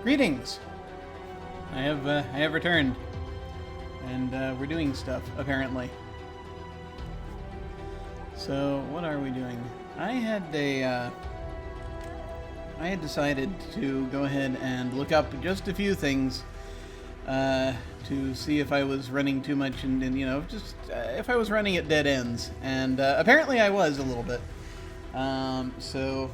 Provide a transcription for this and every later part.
Greetings! I have returned. And we're doing stuff, apparently. So, what are we doing? I had decided to go ahead and look up just a few things to see if I was running too much and just if I was running at dead ends. And apparently I was a little bit. So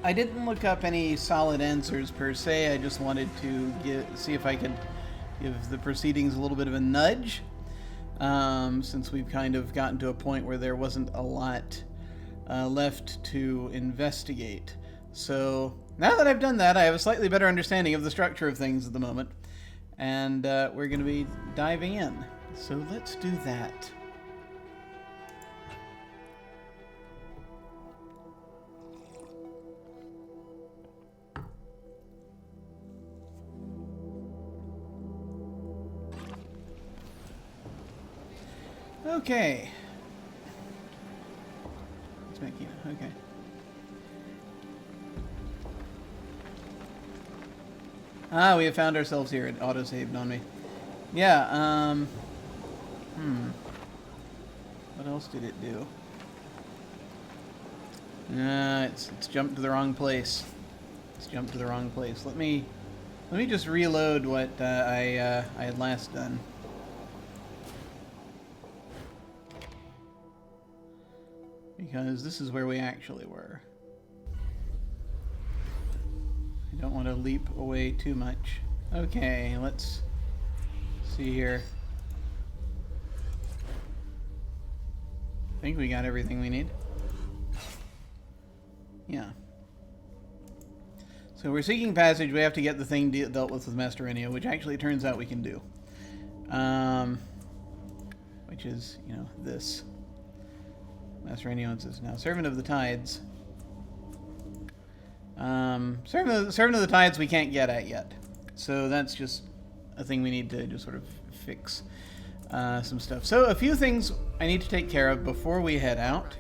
I didn't look up any solid answers per se. I just wanted to see if I could give the proceedings a little bit of a nudge, since we've kind of gotten to a point where there wasn't a lot left to investigate. So now that I've done that, I have a slightly better understanding of the structure of things at the moment, and we're going to be diving in. So let's do that. Okay. Let's make okay. Ah, we have found ourselves here. It auto-saved on me. Yeah, what else did it do? It's jumped to the wrong place. It's jumped to the wrong place. Let me just reload what I had last done. Because this is where we actually were. I don't want to leap away too much. Okay, let's see here. I think we got everything we need. Yeah. So we're seeking passage. We have to get the thing dealt with Master Enio, which actually turns out we can do. Which is, this. Master Enio says now, Servant of the Tides. Servant of the Tides we can't get at yet. So that's just a thing we need to just sort of fix some stuff. So a few things I need to take care of before we head out.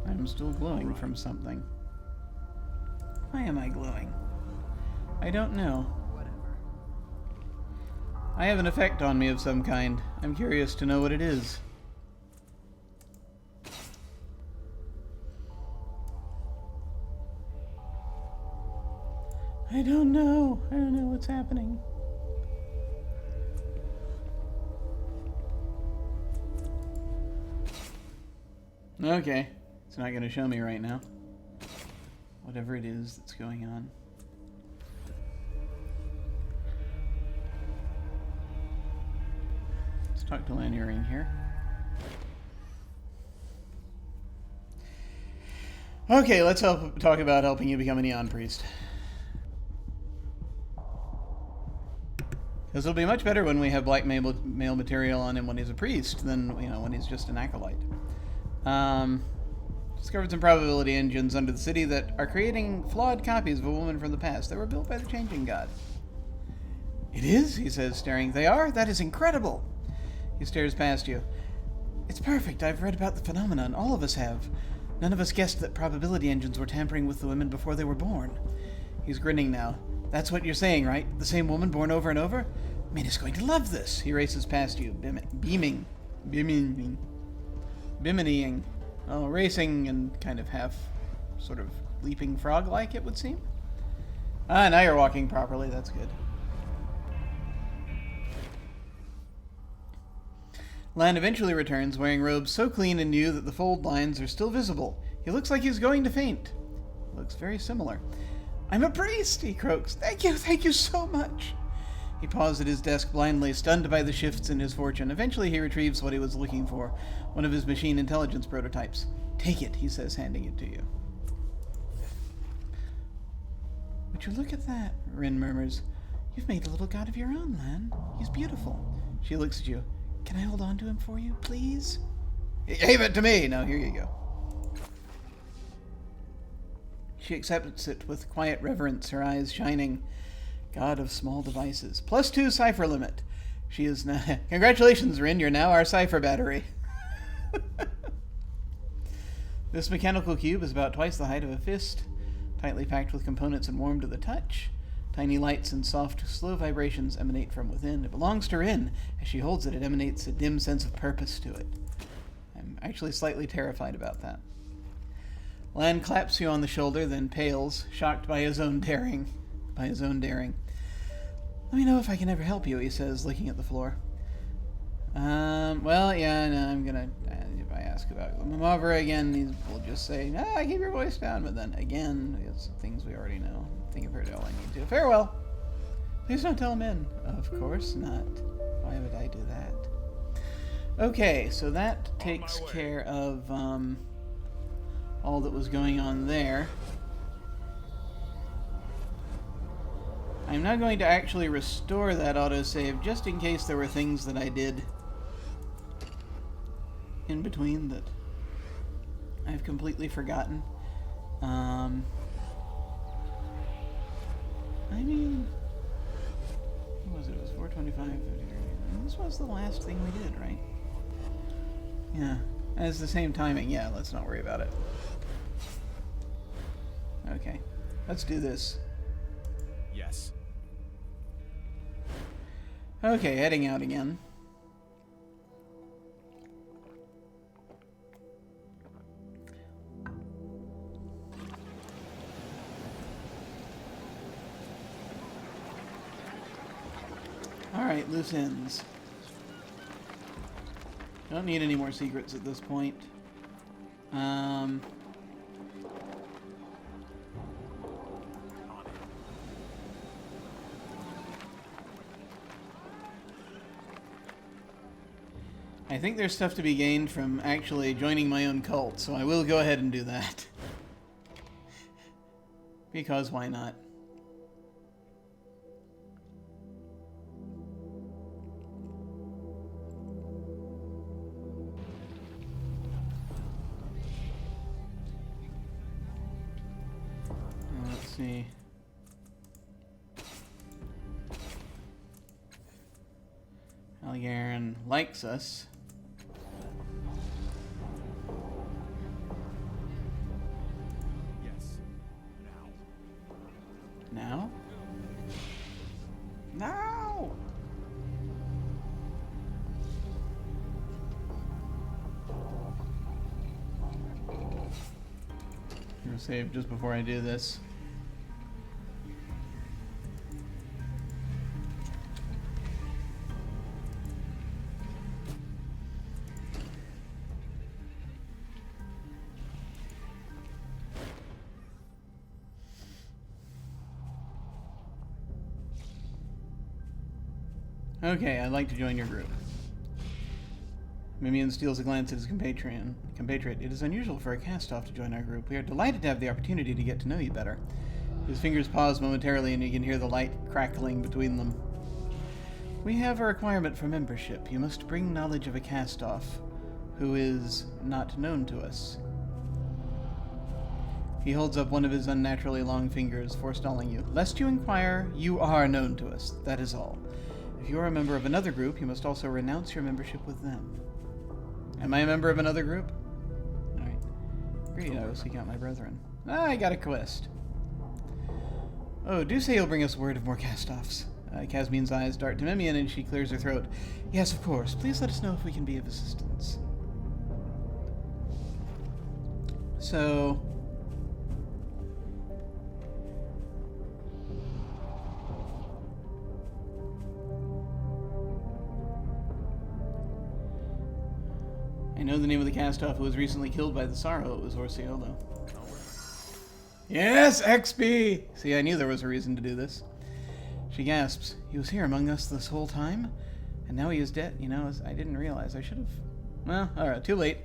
I'm still glowing from something. Why am I glowing? I don't know. I have an effect on me of some kind. I'm curious to know what it is. I don't know. I don't know what's happening. Okay. It's not going to show me right now. Whatever it is that's going on. Talk to Lannuring here. Okay, let's talk about helping you become a Neon Priest. Because it'll be much better when we have black mail material on him when he's a priest than when he's just an acolyte. Discovered some probability engines under the city that are creating flawed copies of a woman from the past that were built by the Changing God. It is, he says, staring. They are? That is incredible. He stares past you. It's perfect. I've read about the phenomenon. All of us have. None of us guessed that probability engines were tampering with the women before they were born. He's grinning now. That's what you're saying, right? The same woman born over and over? Mina's going to love this. He races past you, beaming. Oh, racing and kind of half sort of leaping frog-like, it would seem. Ah, now you're walking properly. That's good. Lan eventually returns, wearing robes so clean and new that the fold lines are still visible. He looks like he's going to faint. Looks very similar. I'm a priest, he croaks. Thank you so much. He paused at his desk blindly, stunned by the shifts in his fortune. Eventually he retrieves what he was looking for, one of his machine intelligence prototypes. Take it, he says, handing it to you. Would you look at that? Rin murmurs. You've made a little god of your own, Lan. He's beautiful. She looks at you. Can I hold on to him for you, please? Give it to me! Now, here you go. She accepts it with quiet reverence, her eyes shining. God of small devices. +2 cipher limit. She is now... Congratulations, Rin, you're now our cipher battery. This mechanical cube is about twice the height of a fist, tightly packed with components and warm to the touch. Tiny lights and soft, slow vibrations emanate from within. It belongs to Rin. As she holds it, it emanates a dim sense of purpose to it. I'm actually slightly terrified about that. Lan claps you on the shoulder, then pales, shocked by his own daring. Let me know if I can ever help you, he says, looking at the floor. Well, yeah, no, I'm gonna, if I ask about Mamavra again, we'll just say, keep your voice down, but then again, it's things we already know. I think I've heard all I need to. Farewell! Please don't tell him in. Of course not. Why would I do that? Okay, so that takes care of, all that was going on there. I'm now going to actually restore that autosave just in case there were things that I did in between that I've completely forgotten. I mean, what was it? It was 425. This was the last thing we did, right? Yeah. As the same timing. Yeah, let's not worry about it. Okay. Let's do this. Yes. Okay, heading out again. Alright, loose ends. Don't need any more secrets at this point. I think there's stuff to be gained from actually joining my own cult, so I will go ahead and do that. Because why not? Let's see. Algarin likes us. Yes. Now? No! I'm gonna save just before I do this. Okay, I'd like to join your group. Mimian steals a glance at his compatriot. It is unusual for a Castoff to join our group. We are delighted to have the opportunity to get to know you better. His fingers pause momentarily and you can hear the light crackling between them. We have a requirement for membership. You must bring knowledge of a Castoff who is not known to us. He holds up one of his unnaturally long fingers, forestalling you. Lest you inquire, you are known to us. That is all. If you are a member of another group, you must also renounce your membership with them. Am I a member of another group? Alright. Great, I will seek out my brethren. I got a quest. Oh, do say you'll bring us word of more Castoffs. Casmine's eyes dart to Mimian and she clears her throat. Yes, of course. Please let us know if we can be of assistance. So... I know the name of the Castoff who was recently killed by the Sorrow. It was Orsiolo. Yes, XP! See, I knew there was a reason to do this. She gasps. He was here among us this whole time? And now he is dead. You know, I didn't realize. I should have... Well, alright, too late.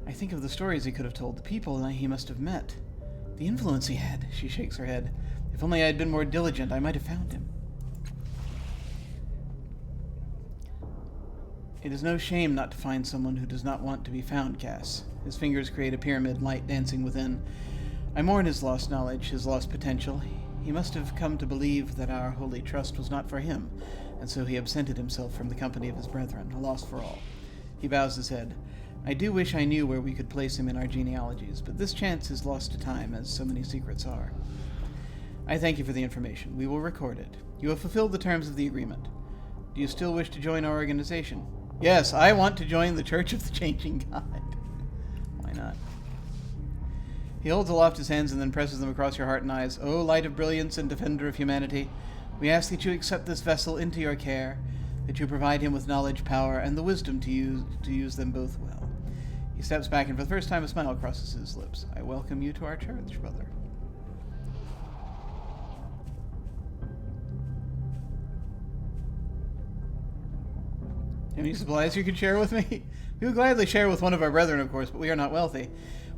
I think of the stories he could have told, the people he must have met. The influence he had. She shakes her head. If only I had been more diligent, I might have found him. It is no shame not to find someone who does not want to be found, Cass. His fingers create a pyramid, light dancing within. I mourn his lost knowledge, his lost potential. He must have come to believe that our holy trust was not for him, and so he absented himself from the company of his brethren, a loss for all. He bows his head. I do wish I knew where we could place him in our genealogies, but this chance is lost to time, as so many secrets are. I thank you for the information. We will record it. You have fulfilled the terms of the agreement. Do you still wish to join our organization? Yes, I want to join the Church of the Changing God. Why not? He holds aloft his hands and then presses them across your heart and eyes. O light of brilliance and defender of humanity, we ask that you accept this vessel into your care, that you provide him with knowledge, power, and the wisdom to use them both well. He steps back, and for the first time a smile crosses his lips. I welcome you to our church, brother. Any supplies you could share with me? We would gladly share with one of our brethren, of course, but we are not wealthy.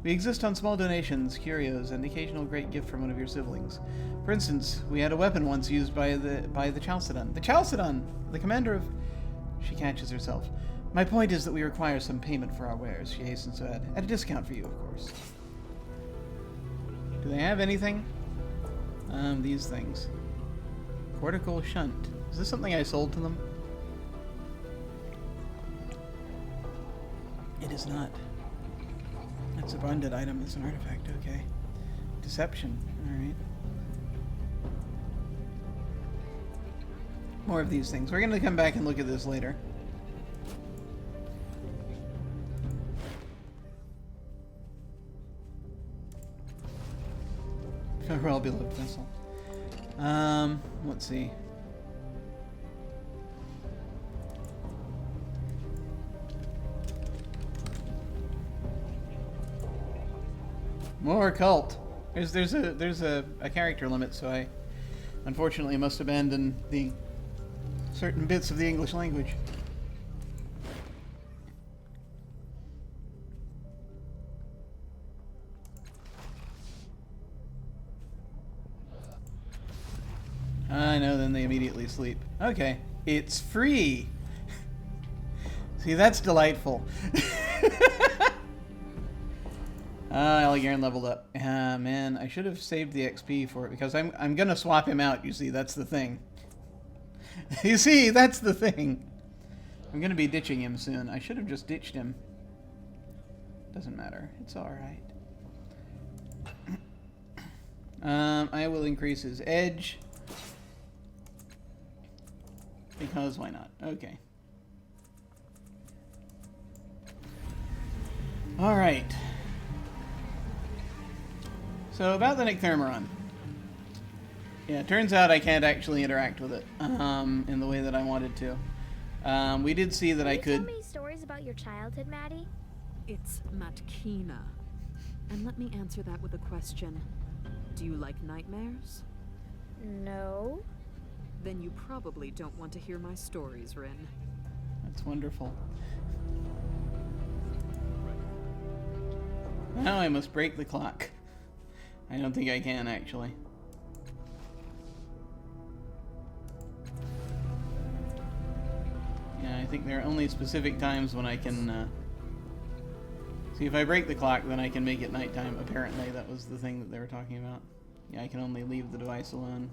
We exist on small donations, curios, and occasional great gift from one of your siblings. For instance, we had a weapon once used by the Chalcedon. The Chalcedon! The commander of... She catches herself. My point is that we require some payment for our wares, she hastens to add. At a discount for you, of course. Do they have anything? These things. Cortical shunt. Is this something I sold to them? It is not. It's a bonded item. It's an artifact. Okay. Deception. Alright. More of these things. We're going to come back and look at this later. Farewell, beloved vessel. Let's see. More cult. There's a character limit, so I unfortunately must abandon the certain bits of the English language. I know, then they immediately sleep. Okay. It's free! See, that's delightful. Alligarin leveled up. Man, I should have saved the XP for it, because I'm gonna swap him out, you see, that's the thing. You see, that's the thing. I'm gonna be ditching him soon. I should have just ditched him. Doesn't matter. It's alright. I will increase his edge. Because why not? Okay. Alright. So about the Nycthermeron. Yeah, it turns out I can't actually interact with it in the way that I wanted to. We did see that I could... Tell me stories about your childhood, Maddie? It's Matkina. And let me answer that with a question. Do you like nightmares? No. Then you probably don't want to hear my stories, Rin. That's wonderful. Now I must break the clock. I don't think I can, actually. Yeah, I think there are only specific times when I can... See, if I break the clock, then I can make it nighttime. Apparently, that was the thing that they were talking about. Yeah, I can only leave the device alone.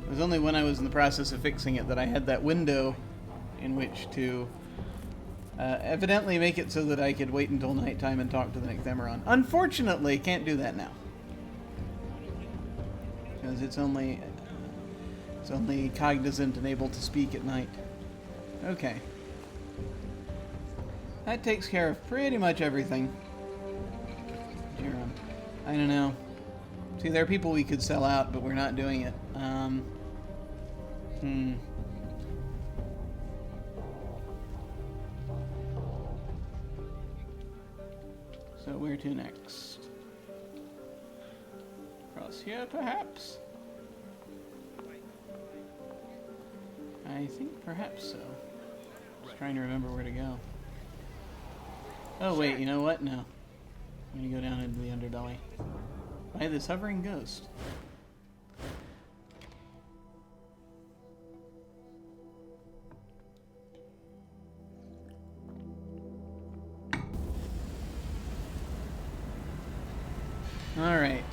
It was only when I was in the process of fixing it that I had that window in which to evidently make it so that I could wait until nighttime and talk to the Nycthermeron. Unfortunately, can't do that now. Because it's only cognizant and able to speak at night. Okay. That takes care of pretty much everything. I don't know. See, there are people we could sell out, but we're not doing it. So where to next? Across here, perhaps? I think perhaps so. Just trying to remember where to go. Oh wait, you know what? No. I'm gonna go down into the underbelly. By this hovering ghost. Alright.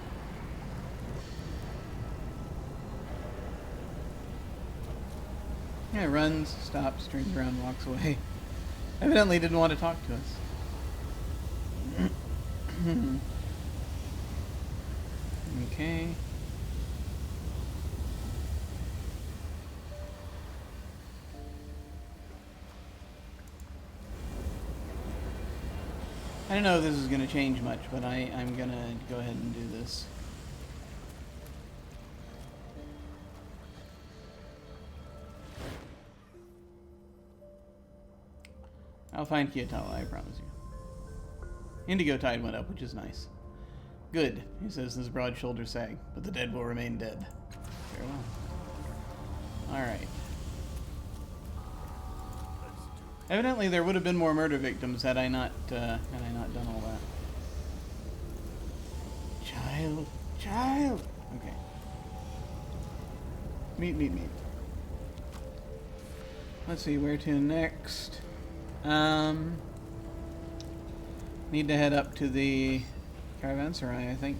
Yeah, runs, stops, turns around, walks away. Evidently didn't want to talk to us. Okay. I don't know if this is going to change much, but I'm going to go ahead and do this. I'll find Kiatala, I promise you. Indigo tide went up, which is nice. Good, he says, his broad shoulders sag, but the dead will remain dead. Farewell. Alright. Evidently there would have been more murder victims had I not done all that. Child! Okay. Meet. Let's see, where to next? Need to head up to the caravanserai, I think.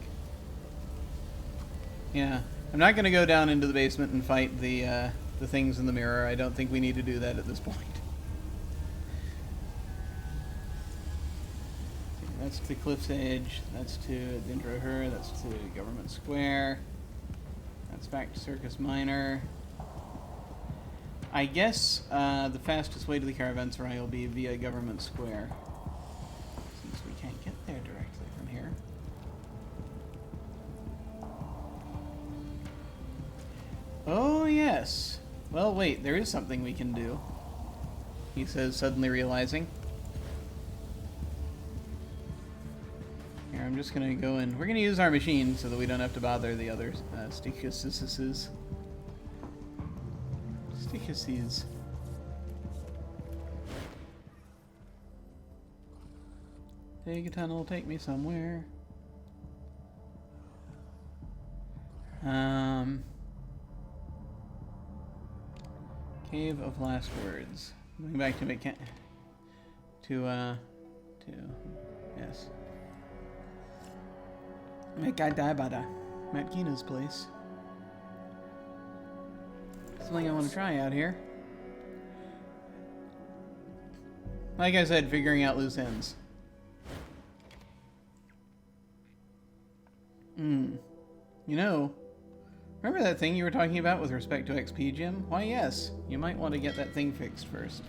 Yeah. I'm not gonna go down into the basement and fight the things in the mirror. I don't think we need to do that at this point. That's to Cliff's Edge, that's to Dindroher, that's to Government Square. That's back to Circus Minor. I guess the fastest way to the caravanserai will be via Government Square, since we can't get there directly from here. Oh yes. Well, wait, there is something we can do, he says, suddenly realizing. Here, I'm just gonna go in. We're gonna use our machine so that we don't have to bother the other Stichises. Take a tunnel, take me somewhere. Cave of Last Words. Going back to yes. Mekadabada. Matkina's place. Something I want to try out here. Like I said, figuring out loose ends. You know, remember that thing you were talking about with respect to XP, Jim? Why, yes. You might want to get that thing fixed first,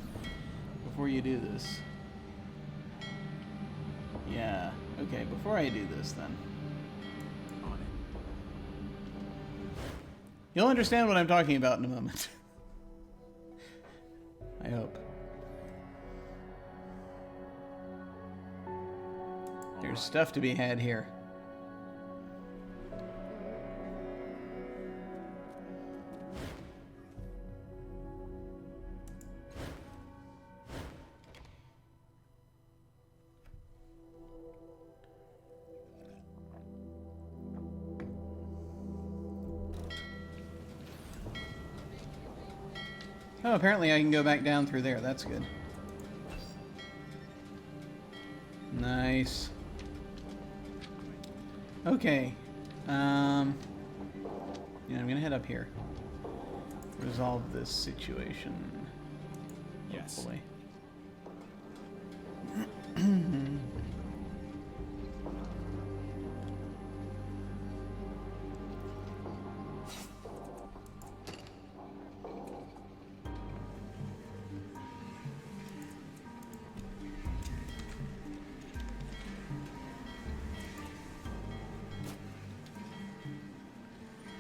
before you do this. Yeah. Okay, before I do this, then. You'll understand what I'm talking about in a moment. I hope. There's stuff to be had here. Oh, apparently I can go back down through there. That's good. Nice. Okay. Yeah, I'm gonna head up here. Resolve this situation. Yes. Hopefully.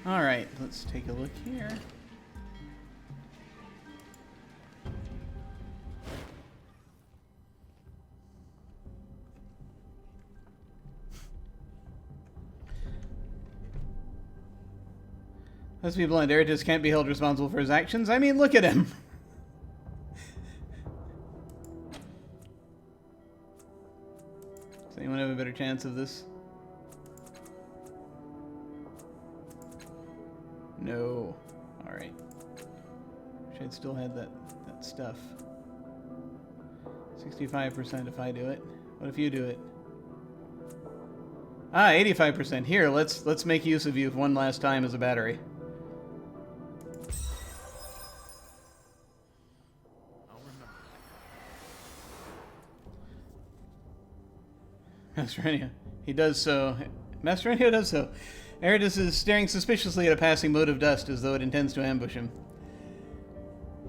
Alright, let's take a look here. Let's be blunt, Eritus can't be held responsible for his actions. I mean, look at him! Does anyone have a better chance of this? No. Alright. Wish I'd still had that stuff. 65% if I do it. What if you do it? Ah, 85%. Here, let's make use of you one last time as a battery. I'll remember. Master Renio. He does so. Master Renio does so. Eridus is staring suspiciously at a passing mote of dust as though it intends to ambush him.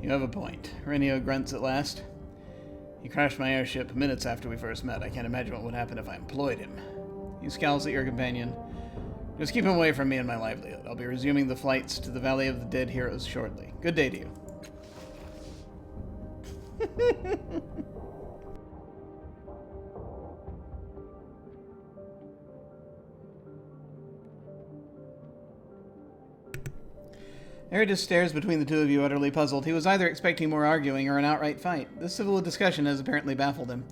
You have a point. Renio grunts at last. He crashed my airship minutes after we first met. I can't imagine what would happen if I employed him. He scowls at your companion. Just keep him away from me and my livelihood. I'll be resuming the flights to the Valley of the Dead Heroes shortly. Good day to you. Eridus stares between the two of you, utterly puzzled. He was either expecting more arguing or an outright fight. This civil discussion has apparently baffled him.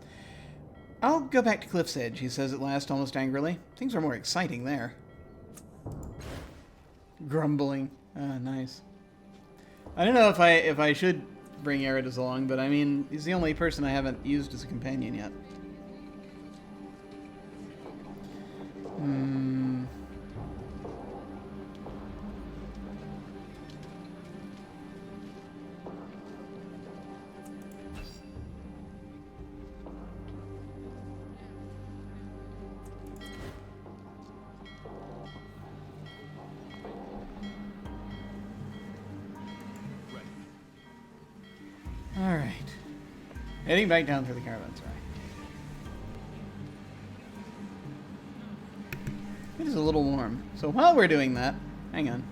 I'll go back to Cliff's Edge, he says at last, almost angrily. Things are more exciting there. Grumbling. Ah, nice. I don't know if I should bring Eridus along, but I mean, he's the only person I haven't used as a companion yet. Alright. Heading back down through the caravanserai. It is a little warm. So while we're doing that, hang on.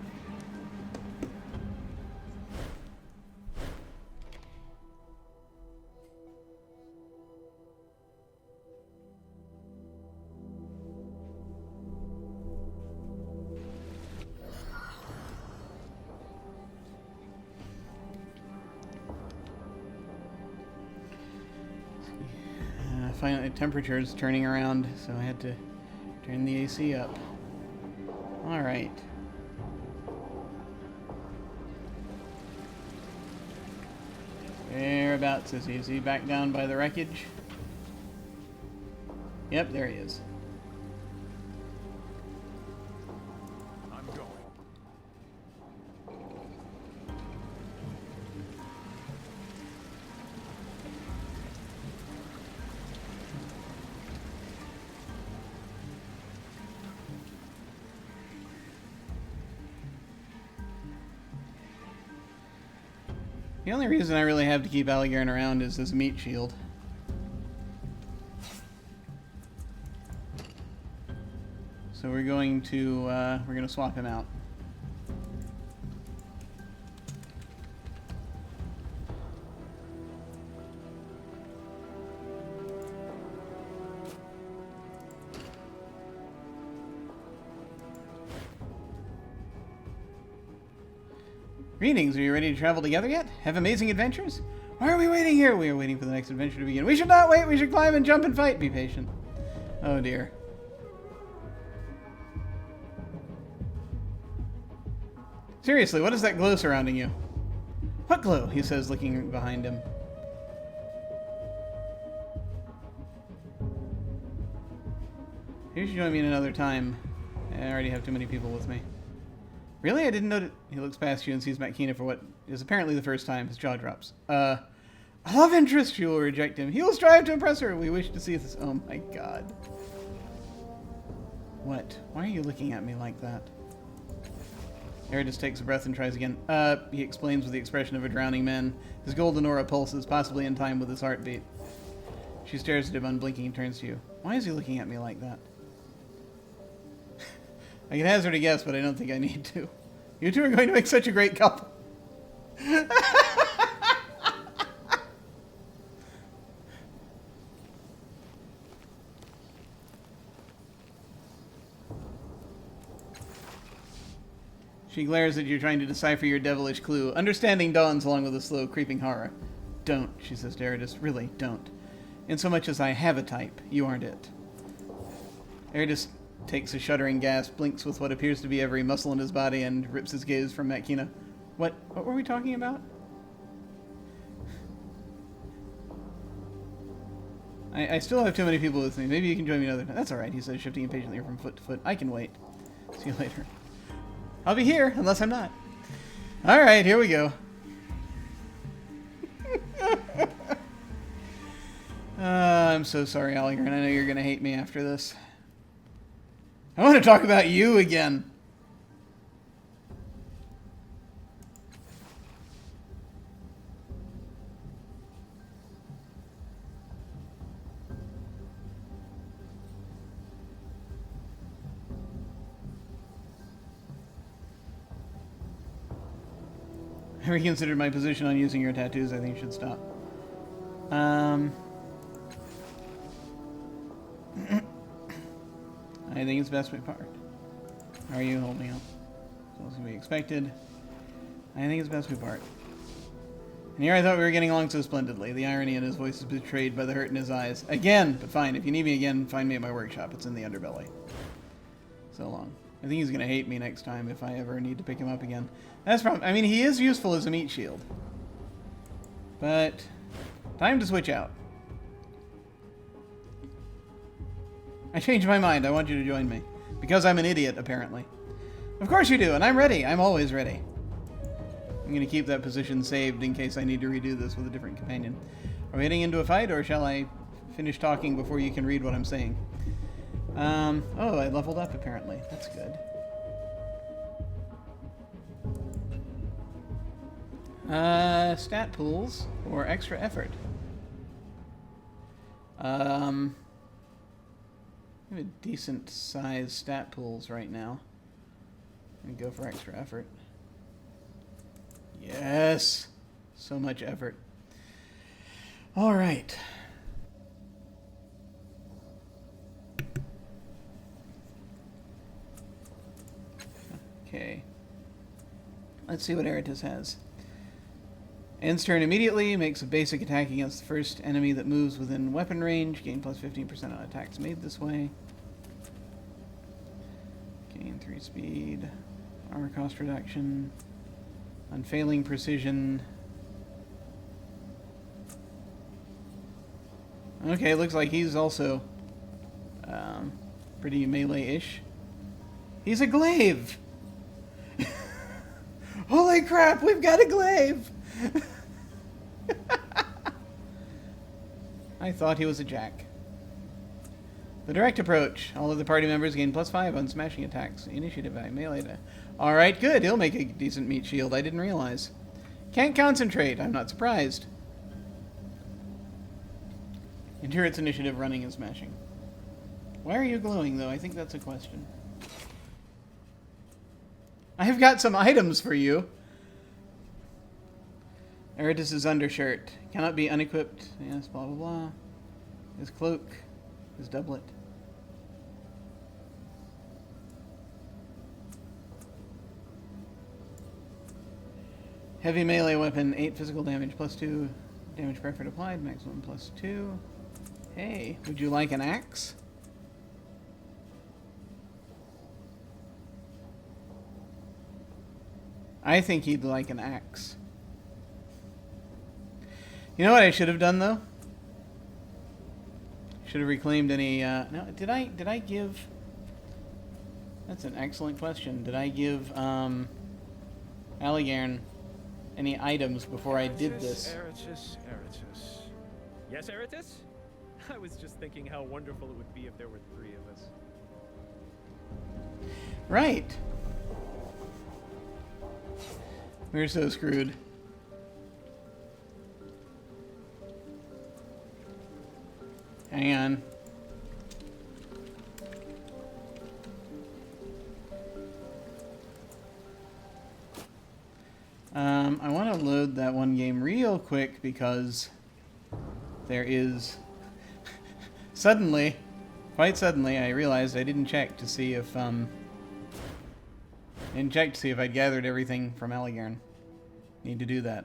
Finally, temperature is turning around, so I had to turn the AC up. Alright. Whereabouts is he? Is he back down by the wreckage? Yep, there he is. I'm going. The only reason I really have to keep Aligarin around is this meat shield. So we're going to swap him out. Greetings, are you ready to travel together yet? Have amazing adventures? Why are we waiting here? We are waiting for the next adventure to begin. We should not wait, we should climb and jump and fight. Be patient. Oh dear. Seriously, what is that glow surrounding you? What glow? He says, looking behind him. You should join me in another time. I already have too many people with me. Really? I didn't know that. He looks past you and sees Makina for what is apparently the first time. His jaw drops. A love interest! She will reject him. He will strive to impress her. We wish to see this. Oh my god. What? Why are you looking at me like that? Eridus takes a breath and tries again. He explains with the expression of a drowning man. His golden aura pulses, possibly in time with his heartbeat. She stares at him, unblinking, and turns to you. Why is he looking at me like that? I can hazard a guess, but I don't think I need to. You two are going to make such a great couple. She glares at you, trying to decipher your devilish clue. Understanding dawns along with a slow, creeping horror. Don't, she says to Eridus. Really, don't. Insomuch as I have a type, you aren't it. Eridus takes a shuddering gasp, blinks with what appears to be every muscle in his body, and rips his gaze from Makina. What were we talking about? I still have too many people with me. Maybe you can join me another time. That's alright, he says, shifting impatiently from foot to foot. I can wait. See you later. I'll be here, unless I'm not. Alright, here we go. I'm so sorry, Algren. I know you're going to hate me after this. I want to talk about you again. I reconsidered my position on using your tattoos. I think you should stop. I think it's best we part. How are you holding up? So it's to be expected. I think it's best we part. And here I thought we were getting along so splendidly. The irony in his voice is betrayed by the hurt in his eyes. Again! But fine, if you need me again, find me at my workshop. It's in the underbelly. So long. I think he's going to hate me next time if I ever need to pick him up again. That's the problem. I mean, he is useful as a meat shield. But time to switch out. I changed my mind. I want you to join me. Because I'm an idiot, apparently. Of course you do, and I'm ready. I'm always ready. I'm going to keep that position saved in case I need to redo this with a different companion. Are we heading into a fight, or shall I finish talking before you can read what I'm saying? Oh, I leveled up, apparently. That's good. Stat pools or extra effort. I have a decent size stat pools right now. I'm gonna go for extra effort. Yes! So much effort. Alright. Okay. Let's see what Eratus has. Ends turn immediately, makes a basic attack against the first enemy that moves within weapon range. Gain plus 15% on attacks made this way. Gain 3 speed. Armor cost reduction. Unfailing precision. Okay, looks like he's also pretty melee-ish. He's a glaive! Holy crap, we've got a glaive! I thought he was a jack. The direct approach. All of the party members gain plus 5 on smashing attacks. Initiative by melee. Alright, good. He'll make a decent meat shield. I didn't realize. Can't concentrate. I'm not surprised. Enter its initiative running and smashing. Why are you glowing, though? I think that's a question. I've got some items for you. Eratus' undershirt. Cannot be unequipped. Yes, blah, blah, blah. His cloak. His doublet. Heavy melee weapon. 8 physical damage. Plus 2 damage per effort applied. Maximum plus 2. Hey, would you like an axe? I think he'd like an axe. You know what I should have done, though? Should have reclaimed any, no, did I give... That's an excellent question. Did I give, Aligarn any items before I did this? Eratus. Yes, Eratus? I was just thinking how wonderful it would be if there were 3 of us. Right. We're so screwed. Hang on. I want to load that one game real quick because there is suddenly, quite suddenly, I realized I didn't check to see if I'd gathered everything from Aligarn. Need to do that.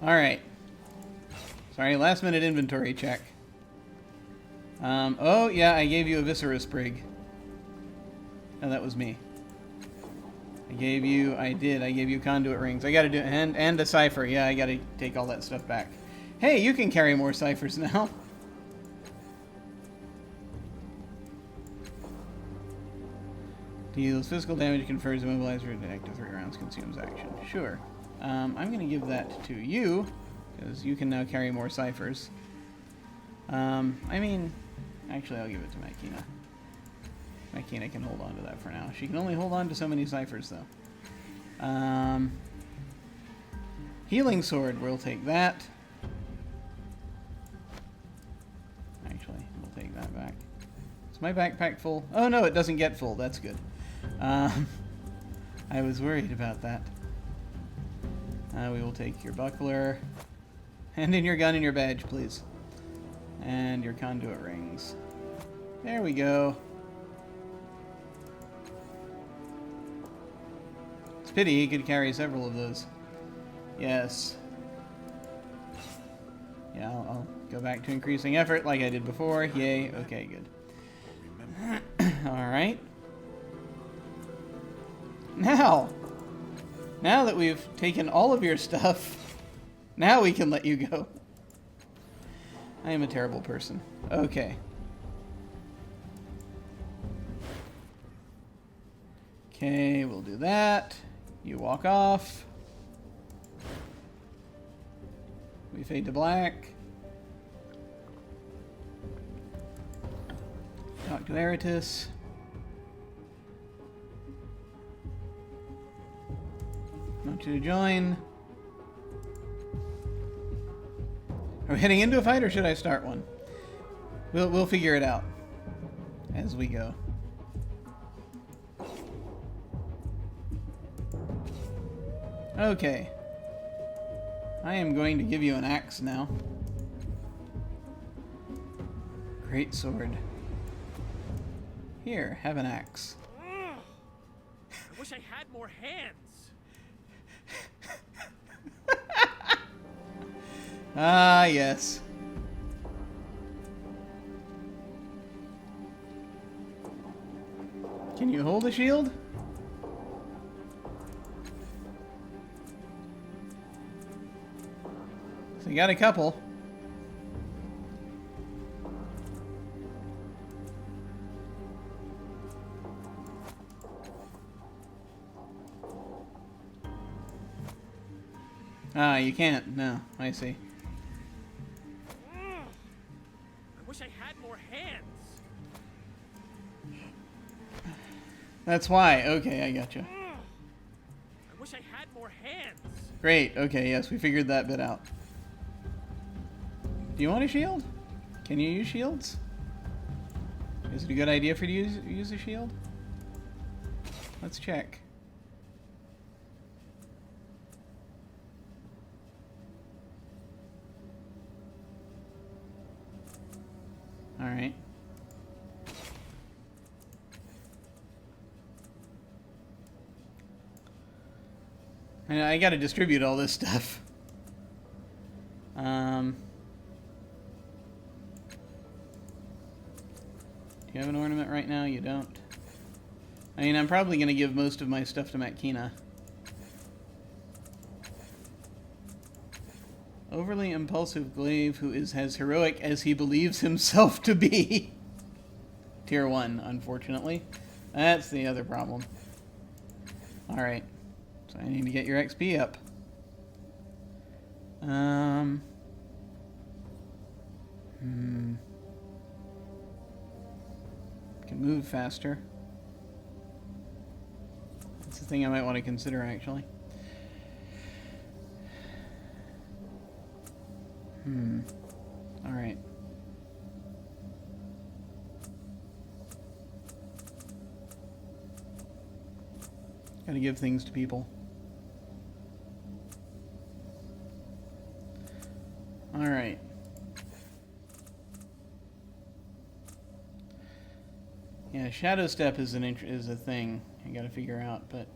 Alright. Sorry, last minute inventory check. Oh yeah, I gave you a Viscera Sprig. No, that was me. I gave you conduit rings. I gotta do, and a cipher. Yeah, I gotta take all that stuff back. Hey, you can carry more ciphers now. Deals physical damage, confers immobilizer, active 3 rounds, consumes action. Sure. I'm going to give that to you, because you can now carry more ciphers. I mean, actually I'll give it to Makina. Makina can hold on to that for now. She can only hold on to so many ciphers, though. Healing sword, we'll take that. Actually, we'll take that back. Is my backpack full? Oh no, it doesn't get full. That's good. I was worried about that. We will take your buckler. Hand in your gun and your badge, please. And your conduit rings. There we go. It's a pity he could carry several of those. Yes. Yeah, I'll go back to increasing effort like I did before. Yay. Okay, good. Alright. Now that we've taken all of your stuff, now we can let you go. I am a terrible person. Okay. Okay, we'll do that. You walk off. We fade to black. Talk to Eritis. Want you to join. Are we heading into a fight or should I start one? We'll figure it out as we go. Okay. I am going to give you an axe now. Great sword. Here, have an axe. I wish I had more hands. Ah, yes. Can you hold a shield? So you got a couple. Ah, you can't. No, I see. I wish I had more hands. That's why. Okay, I gotcha. I wish I had more hands. Great. Okay, yes, we figured that bit out. Do you want a shield? Can you use shields? Is it a good idea for you to use a shield? Let's check. Alright. I gotta distribute all this stuff. Do you have an ornament right now? You don't. I mean, I'm probably gonna give most of my stuff to Makina. Overly impulsive glaive who is as heroic as he believes himself to be. Tier 1, unfortunately. That's the other problem. Alright. So I need to get your XP up. Can move faster. That's the thing I might want to consider, actually. Alright. Gotta give things to people. Alright. Yeah, Shadow Step is a thing I gotta figure out, but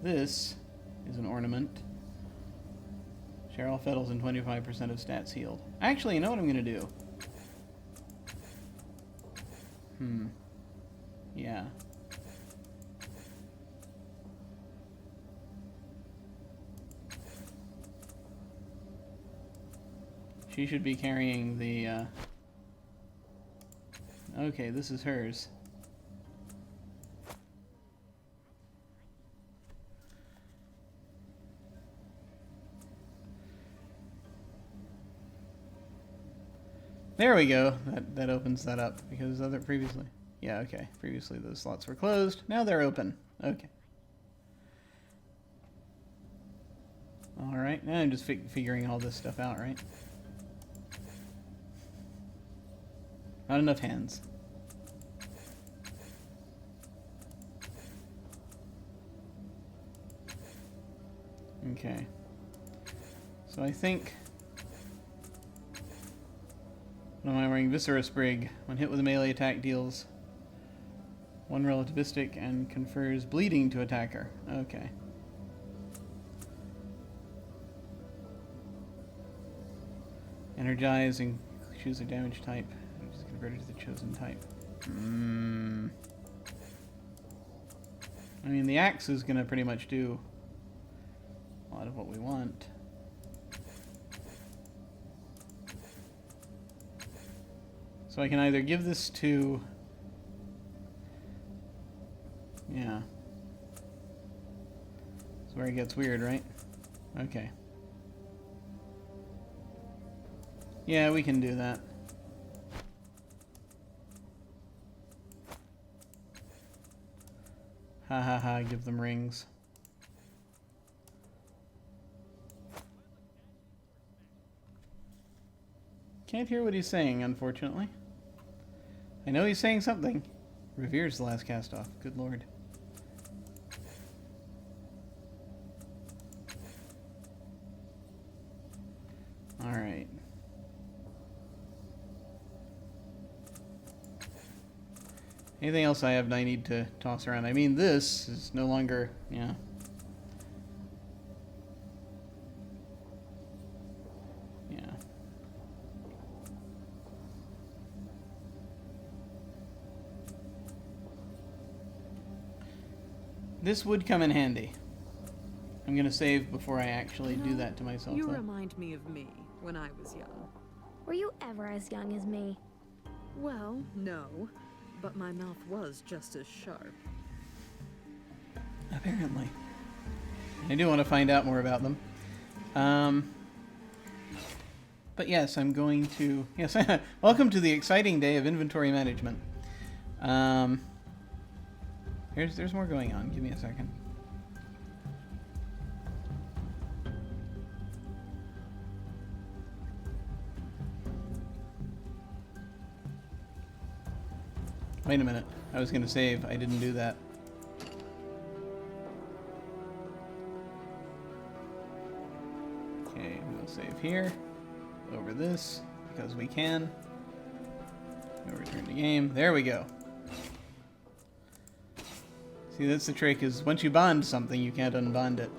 this is an ornament. Cheryl Fettles and 25% of stats healed. Actually, you know what I'm gonna do? Yeah. She should be carrying the, okay, this is hers. There we go. That opens that up because previously. Yeah, okay. Previously those slots were closed. Now they're open. Okay. All right. Now I'm just figuring all this stuff out, right? Not enough hands. Okay. So I think... What am I wearing? Viscera Sprig. When hit with a melee attack, deals 1 relativistic and confers bleeding to attacker. Okay. Energize and choose a damage type. It's converted to the chosen type. I mean, the axe is going to pretty much do a lot of what we want. So I can either give this to... Yeah. That's where it gets weird, right? Okay. Yeah, we can do that. Ha ha ha, give them rings. Can't hear what he's saying, unfortunately. I know he's saying something. Revere's the Last Castoff. Good lord. Alright. Anything else I have that I need to toss around? I mean, this is no longer... Yeah. This would come in handy. I'm gonna save before I actually do that to myself. You though. remind me of me when I was young. Were you ever as young as me? Well, no, but my mouth was just as sharp. Apparently. I do want to find out more about them. But yes, I'm going to... Yes, welcome to the exciting day of inventory management. There's more going on. Give me a second. Wait a minute. I was going to save. I didn't do that. Okay, we'll save here. Over this, because we can. We'll return to game. There we go. See, that's the trick, is once you bond something, you can't unbond it.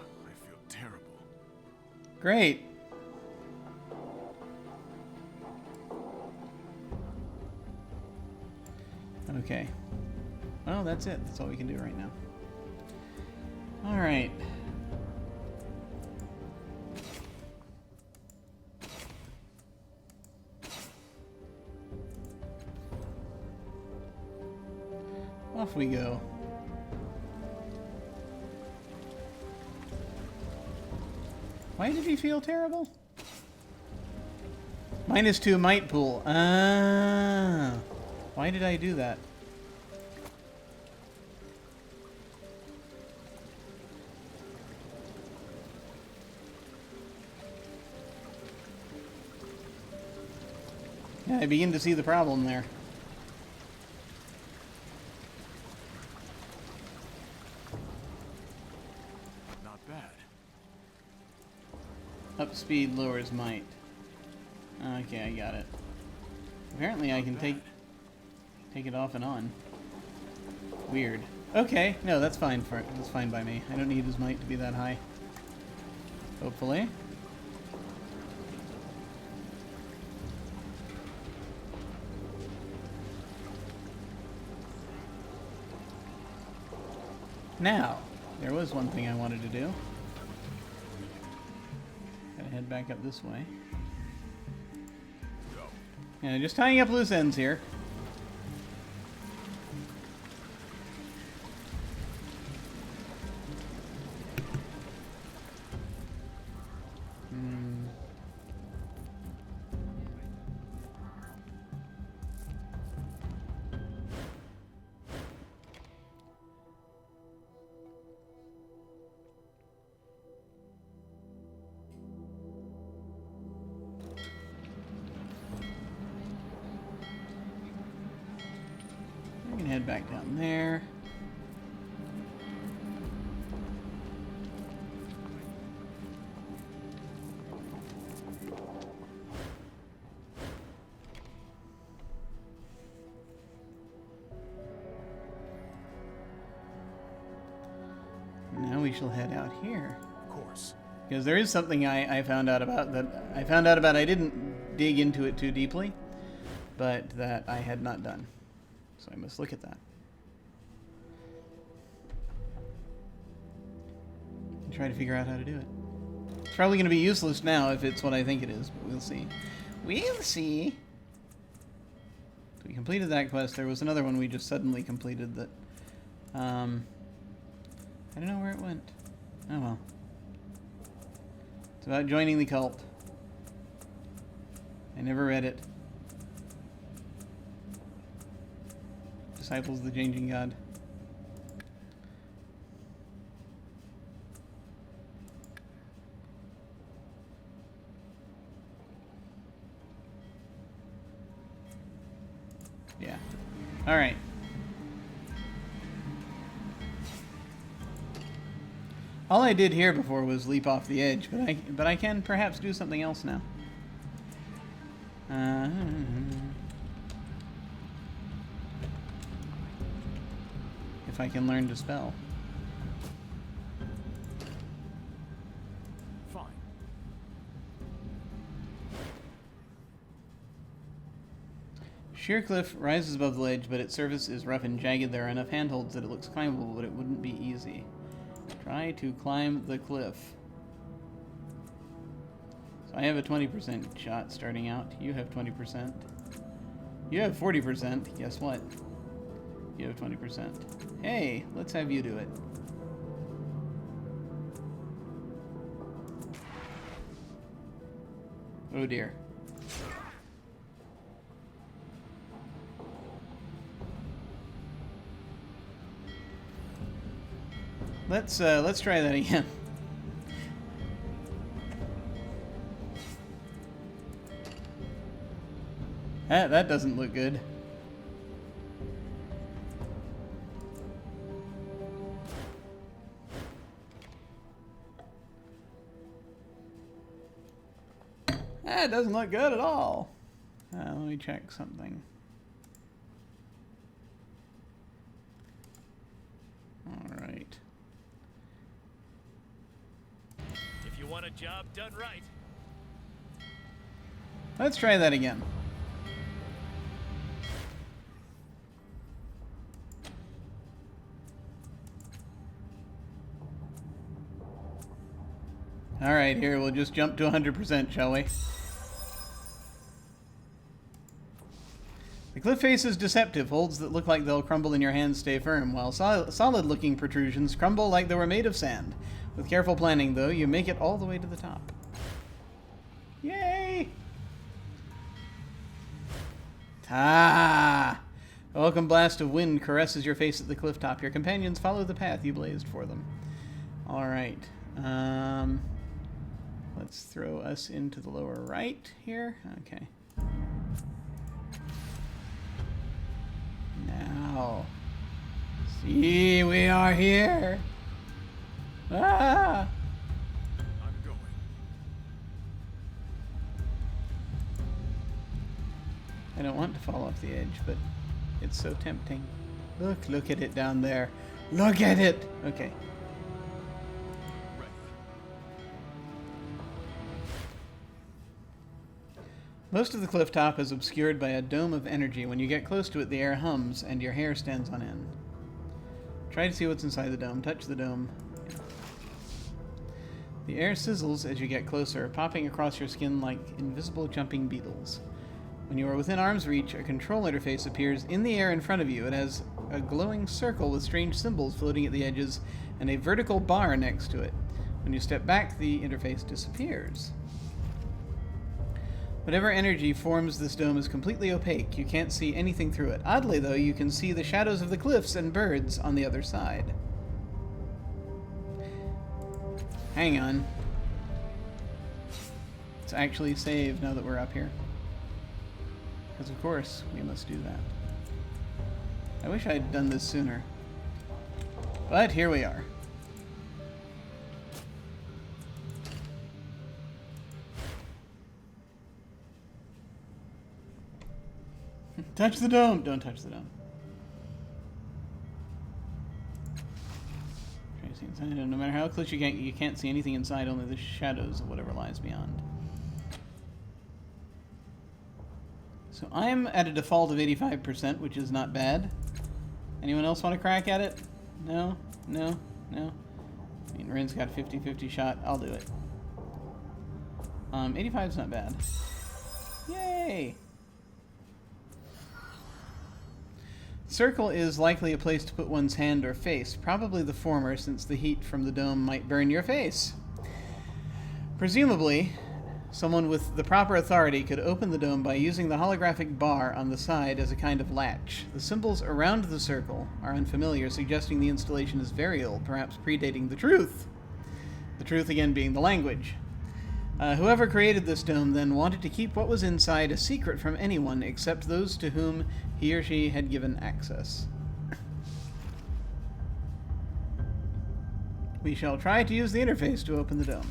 I feel terrible. Great. Okay. Well, that's it. That's all we can do right now. All right. Off we go. Why did he feel terrible? -2 might pool. Ah. Why did I do that? Yeah, I begin to see the problem there. Not bad. Up speed lowers might. Okay, I got it. Apparently I can take it off and on. Weird. Okay, no, that's fine that's fine by me. I don't need his might to be that high. Hopefully. Now, there was one thing I wanted to do. Gotta head back up this way. Yeah, just tying up loose ends here. head back down there. Now we shall head out here. Of course. Because there is something I found out about that I didn't dig into it too deeply, but that I had not done. So I must look at that. And try to figure out how to do it. It's probably going to be useless now if it's what I think it is, but we'll see. We'll see. So we completed that quest. There was another one we just suddenly completed that, I don't know where it went. Oh well. It's about joining the cult. I never read it. Disciples of the Changing God. Yeah. All right. All I did here before was leap off the edge, but I can perhaps do something else now. If I can learn to spell. Fine. Sheer cliff rises above the ledge, but its surface is rough and jagged. There are enough handholds that it looks climbable, but it wouldn't be easy. Try to climb the cliff. So I have a 20% shot starting out. You have 20%. You have 40%. Guess what? You have 20%. Hey, let's have you do it. Oh dear. Let's try that again. That doesn't look good. That doesn't look good at all. Let me check something. All right. If you want a job done right. Let's try that again. All right, here, we'll just jump to 100%, shall we? The cliff face is deceptive. Holds that look like they'll crumble in your hands stay firm, while solid-looking protrusions crumble like they were made of sand. With careful planning, though, you make it all the way to the top. Yay! Ta! A welcome blast of wind caresses your face at the cliff top. Your companions follow the path you blazed for them. All right. Let's throw us into the lower right here. Okay. Now, see, we are here. Ah! I'm going. I don't want to fall off the edge, but it's so tempting. Look at it down there. Look at it. Okay. Ready. Most of the cliff top is obscured by a dome of energy. When you get close to it, the air hums and your hair stands on end. Try to see what's inside the dome. Touch the dome. Yeah. The air sizzles as you get closer, popping across your skin like invisible jumping beetles. When you are within arm's reach, a control interface appears in the air in front of you. It has a glowing circle with strange symbols floating at the edges and a vertical bar next to it. When you step back, the interface disappears. Whatever energy forms this dome is completely opaque. You can't see anything through it. Oddly, though, you can see the shadows of the cliffs and birds on the other side. Hang on. Let's actually save now that we're up here. Because, of course, we must do that. I wish I'd done this sooner. But here we are. Touch the dome! Don't touch the dome. No matter how close you can't see anything inside, only the shadows of whatever lies beyond. So I'm at a default of 85%, which is not bad. Anyone else want to crack at it? No? No? No? I mean, Rin's got a 50-50 shot. I'll do it. 85's not bad. Yay! Circle is likely a place to put one's hand or face, probably the former since the heat from the dome might burn your face. Presumably, someone with the proper authority could open the dome by using the holographic bar on the side as a kind of latch. The symbols around the circle are unfamiliar, suggesting the installation is very old, perhaps predating the truth. The truth again being the language. Whoever created this dome then wanted to keep what was inside a secret from anyone except those to whom he or she had given access. We shall try to use the interface to open the dome.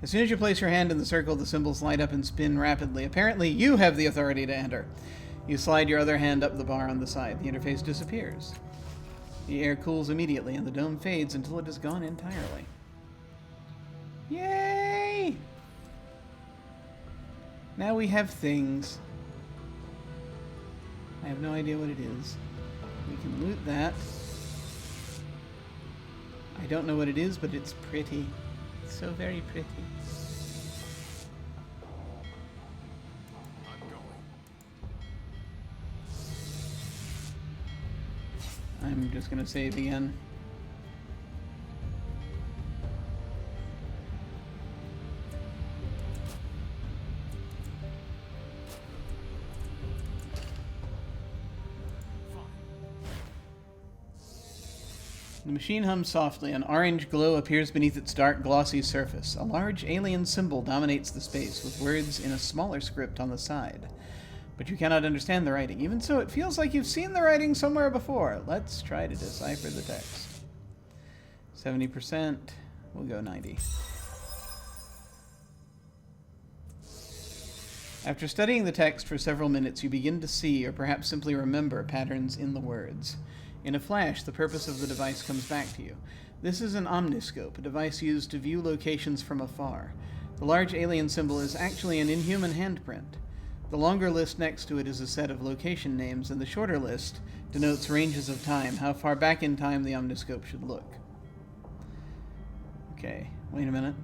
As soon as you place your hand in the circle, the symbols light up and spin rapidly. Apparently, you have the authority to enter. You slide your other hand up the bar on the side. The interface disappears. The air cools immediately, and the dome fades until it is gone entirely. Yay! Now we have things. I have no idea what it is. We can loot that. I don't know what it is, but it's pretty. It's so very pretty. I'm going. I'm just gonna save again. The machine hums softly. An orange glow appears beneath its dark, glossy surface. A large alien symbol dominates the space, with words in a smaller script on the side. But you cannot understand the writing. Even so, it feels like you've seen the writing somewhere before. Let's try to decipher the text. 70%. We'll go 90. After studying the text for several minutes, you begin to see, or perhaps simply remember, patterns in the words. In a flash, the purpose of the device comes back to you. This is an Omniscope, a device used to view locations from afar. The large alien symbol is actually an inhuman handprint. The longer list next to it is a set of location names, and the shorter list denotes ranges of time, how far back in time the Omniscope should look. Okay, wait a minute.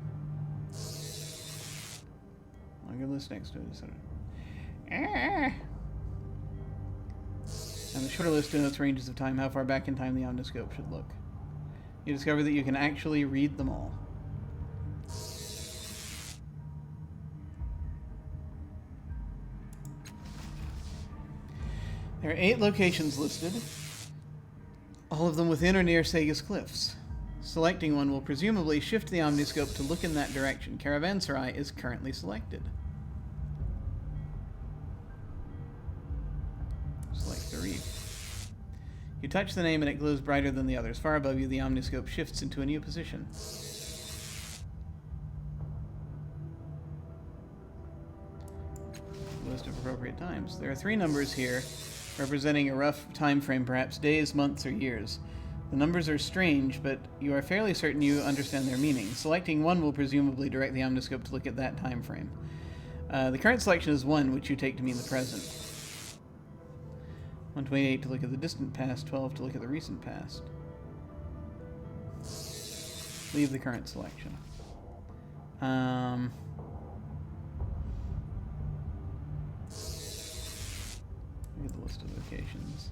Longer list next to it is sort of... And the shorter list denotes ranges of time, how far back in time the Omniscope should look. You discover that you can actually read them all. There are 8 locations listed, all of them within or near Sega's cliffs. Selecting one will presumably shift the Omniscope to look in that direction. Caravanserai is currently selected. Select the reef. You touch the name and it glows brighter than the others. Far above you, the Omniscope shifts into a new position. List of appropriate times. There are 3 numbers here, representing a rough time frame, perhaps days, months, or years. The numbers are strange, but you are fairly certain you understand their meaning. Selecting one will presumably direct the Omniscope to look at that time frame. The current selection is 1, which you take to mean the present. 128 to look at the distant past, 12 to look at the recent past. Leave the current selection. Look at the list of locations.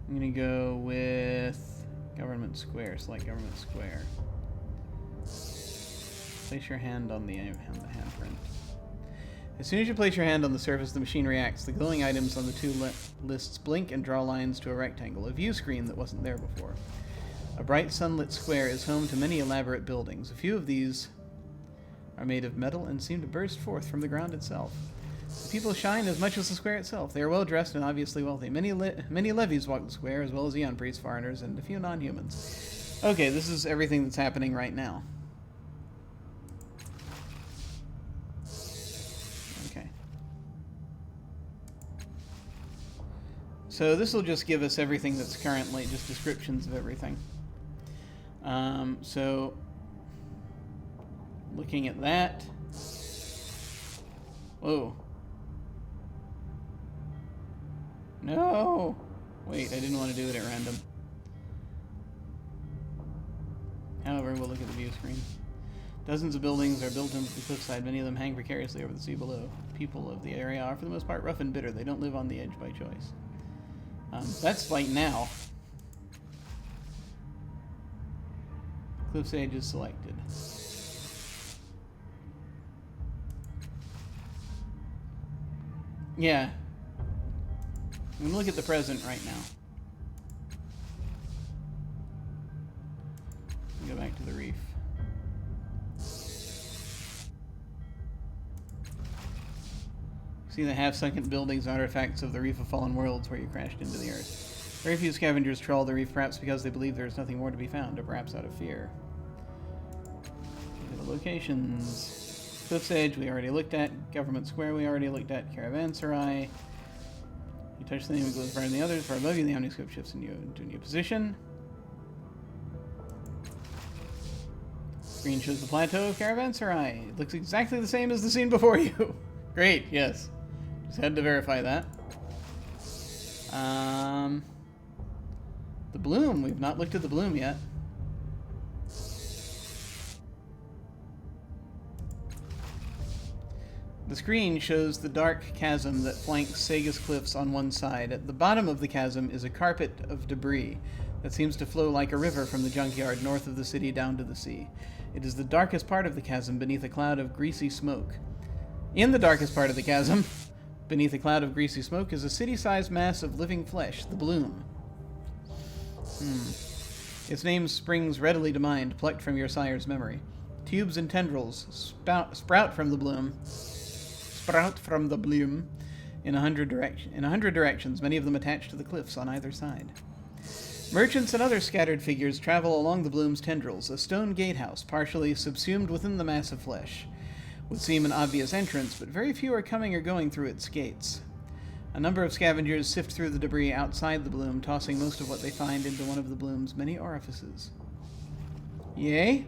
I'm gonna go with Government Square. Select Government Square. Place your hand on the handprint. As soon as you place your hand on the surface, the machine reacts. The glowing items on the 2 lists blink and draw lines to a rectangle, a view screen that wasn't there before. A bright sunlit square is home to many elaborate buildings. A few of these are made of metal and seem to burst forth from the ground itself. The people shine as much as the square itself. They are well dressed and obviously wealthy. Many levies walk the square, as well as Eon priests, foreigners, and a few non-humans. Okay, this is everything that's happening right now. Okay. So this will just give us everything that's currently, just descriptions of everything. So, looking at that. Whoa. No! Wait, I didn't want to do it at random. However, we'll look at the view screen. Dozens of buildings are built into the cliffside. Many of them hang precariously over the sea below. People of the area are, for the most part, rough and bitter. They don't live on the edge by choice. That's like now. Cliff's edge is selected. Yeah. I'm gonna look at the present right now. Go back to the reef. See the half-sunken buildings and artifacts of the Reef of Fallen Worlds where you crashed into the earth. Very few scavengers trawl the reef, perhaps because they believe there is nothing more to be found, or perhaps out of fear. Look at the locations. Cliff's Edge we already looked at. Government Square we already looked at. Caravanserai. You touch the name, it goes further than the others. Far above you, the Omniscope shifts into a new position. Screen shows the plateau of Caravanserai. It looks exactly the same as the scene before you. Great, yes. Just had to verify that. The bloom. We've not looked at the bloom yet. The screen shows the dark chasm that flanks Sega's cliffs on one side. At the bottom of the chasm is a carpet of debris that seems to flow like a river from the junkyard north of the city down to the sea. It is the darkest part of the chasm beneath a cloud of greasy smoke. In the darkest part of the chasm, beneath a cloud of greasy smoke, is a city-sized mass of living flesh, the bloom. Its name springs readily to mind, plucked from your sire's memory. Tubes and tendrils sprout from the bloom in 100 directions, many of them attached to the cliffs on either side. Merchants and other scattered figures travel along the bloom's tendrils. A stone gatehouse, partially subsumed within the mass of flesh, would seem an obvious entrance, but very few are coming or going through its gates. A number of scavengers sift through the debris outside the bloom, tossing most of what they find into one of the bloom's many orifices. Yay?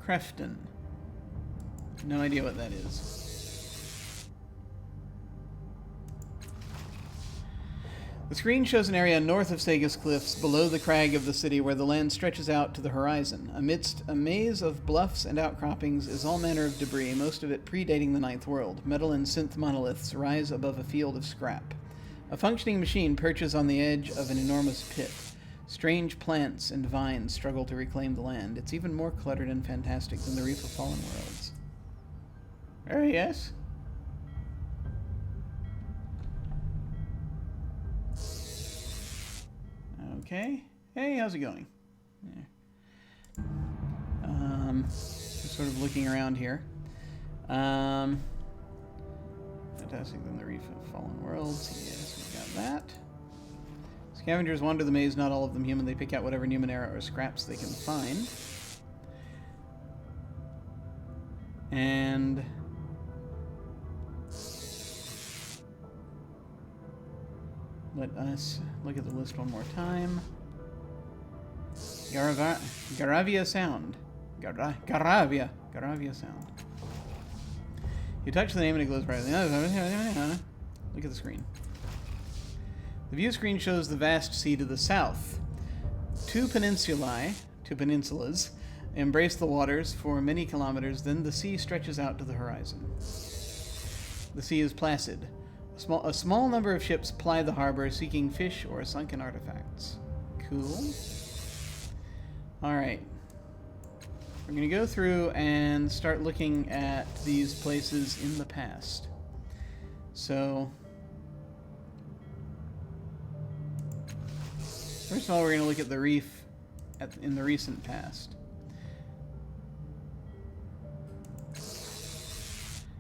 Crefton. No idea what that is. The screen shows an area north of Sega's cliffs, below the crag of the city, where the land stretches out to the horizon. Amidst a maze of bluffs and outcroppings is all manner of debris, most of it predating the Ninth World. Metal and synth monoliths rise above a field of scrap. A functioning machine perches on the edge of an enormous pit. Strange plants and vines struggle to reclaim the land. It's even more cluttered and fantastic than the Reef of Fallen Worlds. Yes? Okay. Hey, how's it going? Yeah. Just sort of looking around here. Fantastic than the Reef of Fallen Worlds. Yes, we got that. Scavengers wander the maze, not all of them human. They pick out whatever Numenera or scraps they can find. And let us look at the list one more time. Garavia Sound. Garavia Sound. You touch the name and it glows brightly. Look at the screen. The view screen shows the vast sea to the south. Two peninsulas, embrace the waters for many kilometers, then the sea stretches out to the horizon. The sea is placid. A small number of ships ply the harbor, seeking fish or sunken artifacts. Cool. Alright. We're going to go through and start looking at these places in the past. So First of all, we're going to look at the reef in the recent past.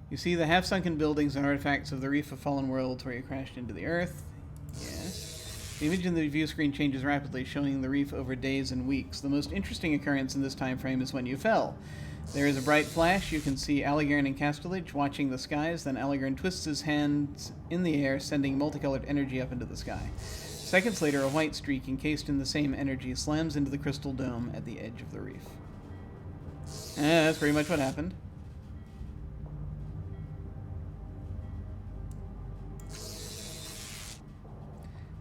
You see the half-sunken buildings and artifacts of the Reef of Fallen Worlds where you crashed into the Earth. Yes. The image in the view screen changes rapidly, showing the reef over days and weeks. The most interesting occurrence in this time frame is when you fell. There is a bright flash. You can see Alligern and Castellage watching the skies. Then Alligern twists his hands in the air, sending multicolored energy up into the sky. Seconds later, a white streak encased in the same energy slams into the crystal dome at the edge of the reef. That's pretty much what happened.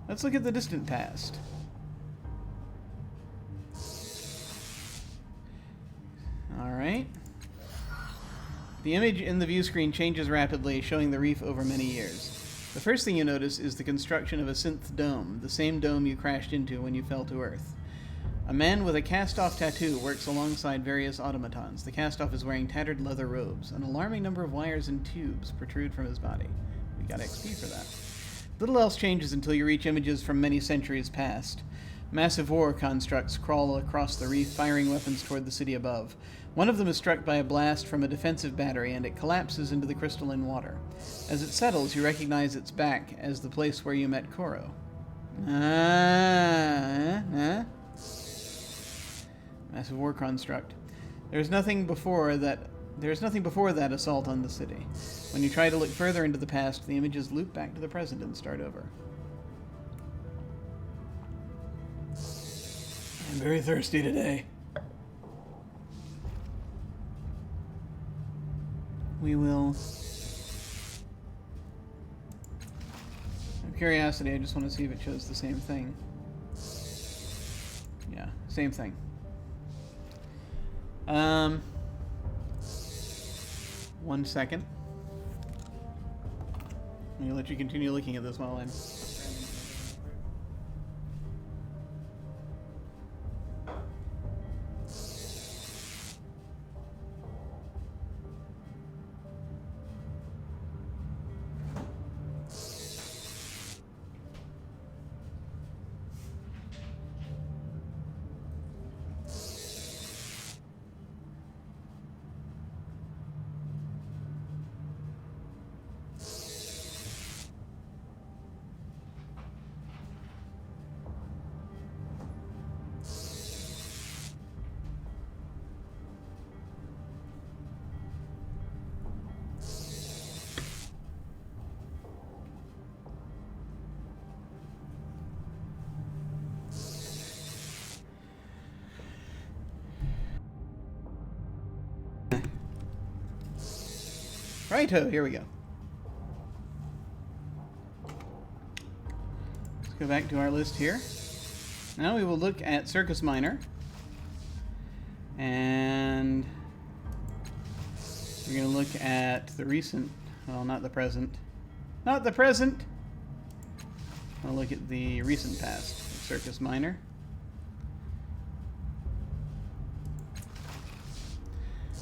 Let's look at the distant past. Alright. The image in the view screen changes rapidly, showing the reef over many years. The first thing you notice is the construction of a synth dome, the same dome you crashed into when you fell to Earth. A man with a cast-off tattoo works alongside various automatons. The cast-off is wearing tattered leather robes. An alarming number of wires and tubes protrude from his body. We got XP for that. Little else changes until you reach images from many centuries past. Massive war constructs crawl across the reef, firing weapons toward the city above. One of them is struck by a blast from a defensive battery, and it collapses into the crystalline water. As it settles, you recognize its back as the place where you met Koro. Massive war construct. There's nothing before that assault on the city. When you try to look further into the past, the images loop back to the present and start over. I'm very thirsty today. We will... Out of curiosity, I just want to see if it shows the same thing. Yeah, same thing. 1 second. I'm going to let you continue looking at this while I'm... Righto, here we go. Let's go back to our list here. Now we will look at Circus Minor. And we're going to look at the recent, well, not the present. Not the present! I'll look at the recent past of Circus Minor.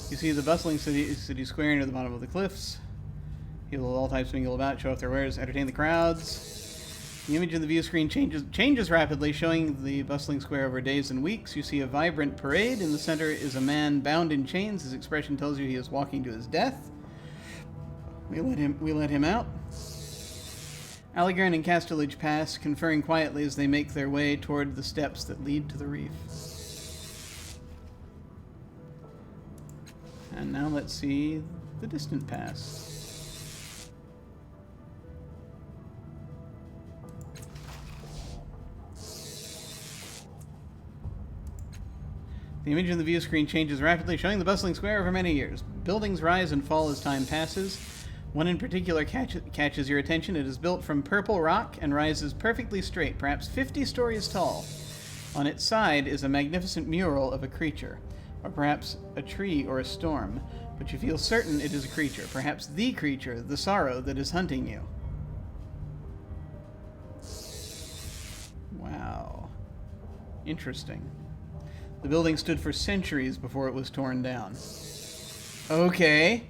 You see the bustling city square near the bottom of the cliffs. People of all types mingle about, show off their wares, entertain the crowds. The image in the view screen changes rapidly, showing the bustling square over days and weeks. You see a vibrant parade. In the center is a man bound in chains. His expression tells you he is walking to his death. We let him out. Alligern and Castellage pass, conferring quietly as they make their way toward the steps that lead to the reef. And now let's see the distant past. The image in the view screen changes rapidly, showing the bustling square over many years. Buildings rise and fall as time passes. One in particular catches your attention. It is built from purple rock and rises perfectly straight, perhaps 50 stories tall. On its side is a magnificent mural of a creature. Or perhaps a tree or a storm, but you feel certain it is a creature, perhaps the creature, the sorrow that is hunting you. Wow. Interesting. The building stood for centuries before it was torn down. Okay.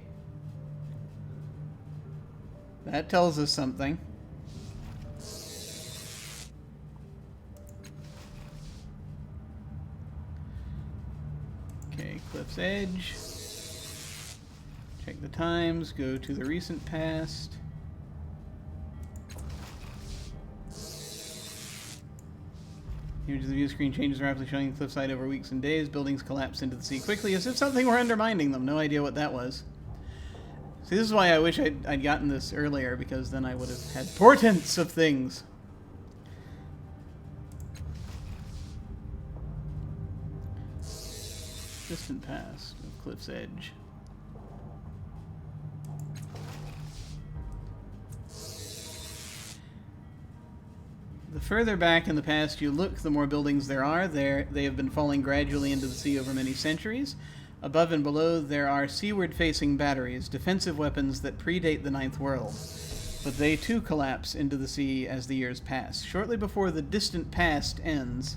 That tells us something. Cliff's Edge. Check the times, go to the recent past. Image of the view screen changes rapidly, showing the cliffside over weeks and days. Buildings collapse into the sea quickly as if something were undermining them. No idea what that was. See, this is why I wish I'd gotten this earlier, because then I would have had portents of things. Distant past of Cliff's Edge. The further back in the past you look, the more buildings there are. They have been falling gradually into the sea over many centuries. Above and below there are seaward-facing batteries, defensive weapons that predate the Ninth World. But they too collapse into the sea as the years pass. Shortly before the distant past ends,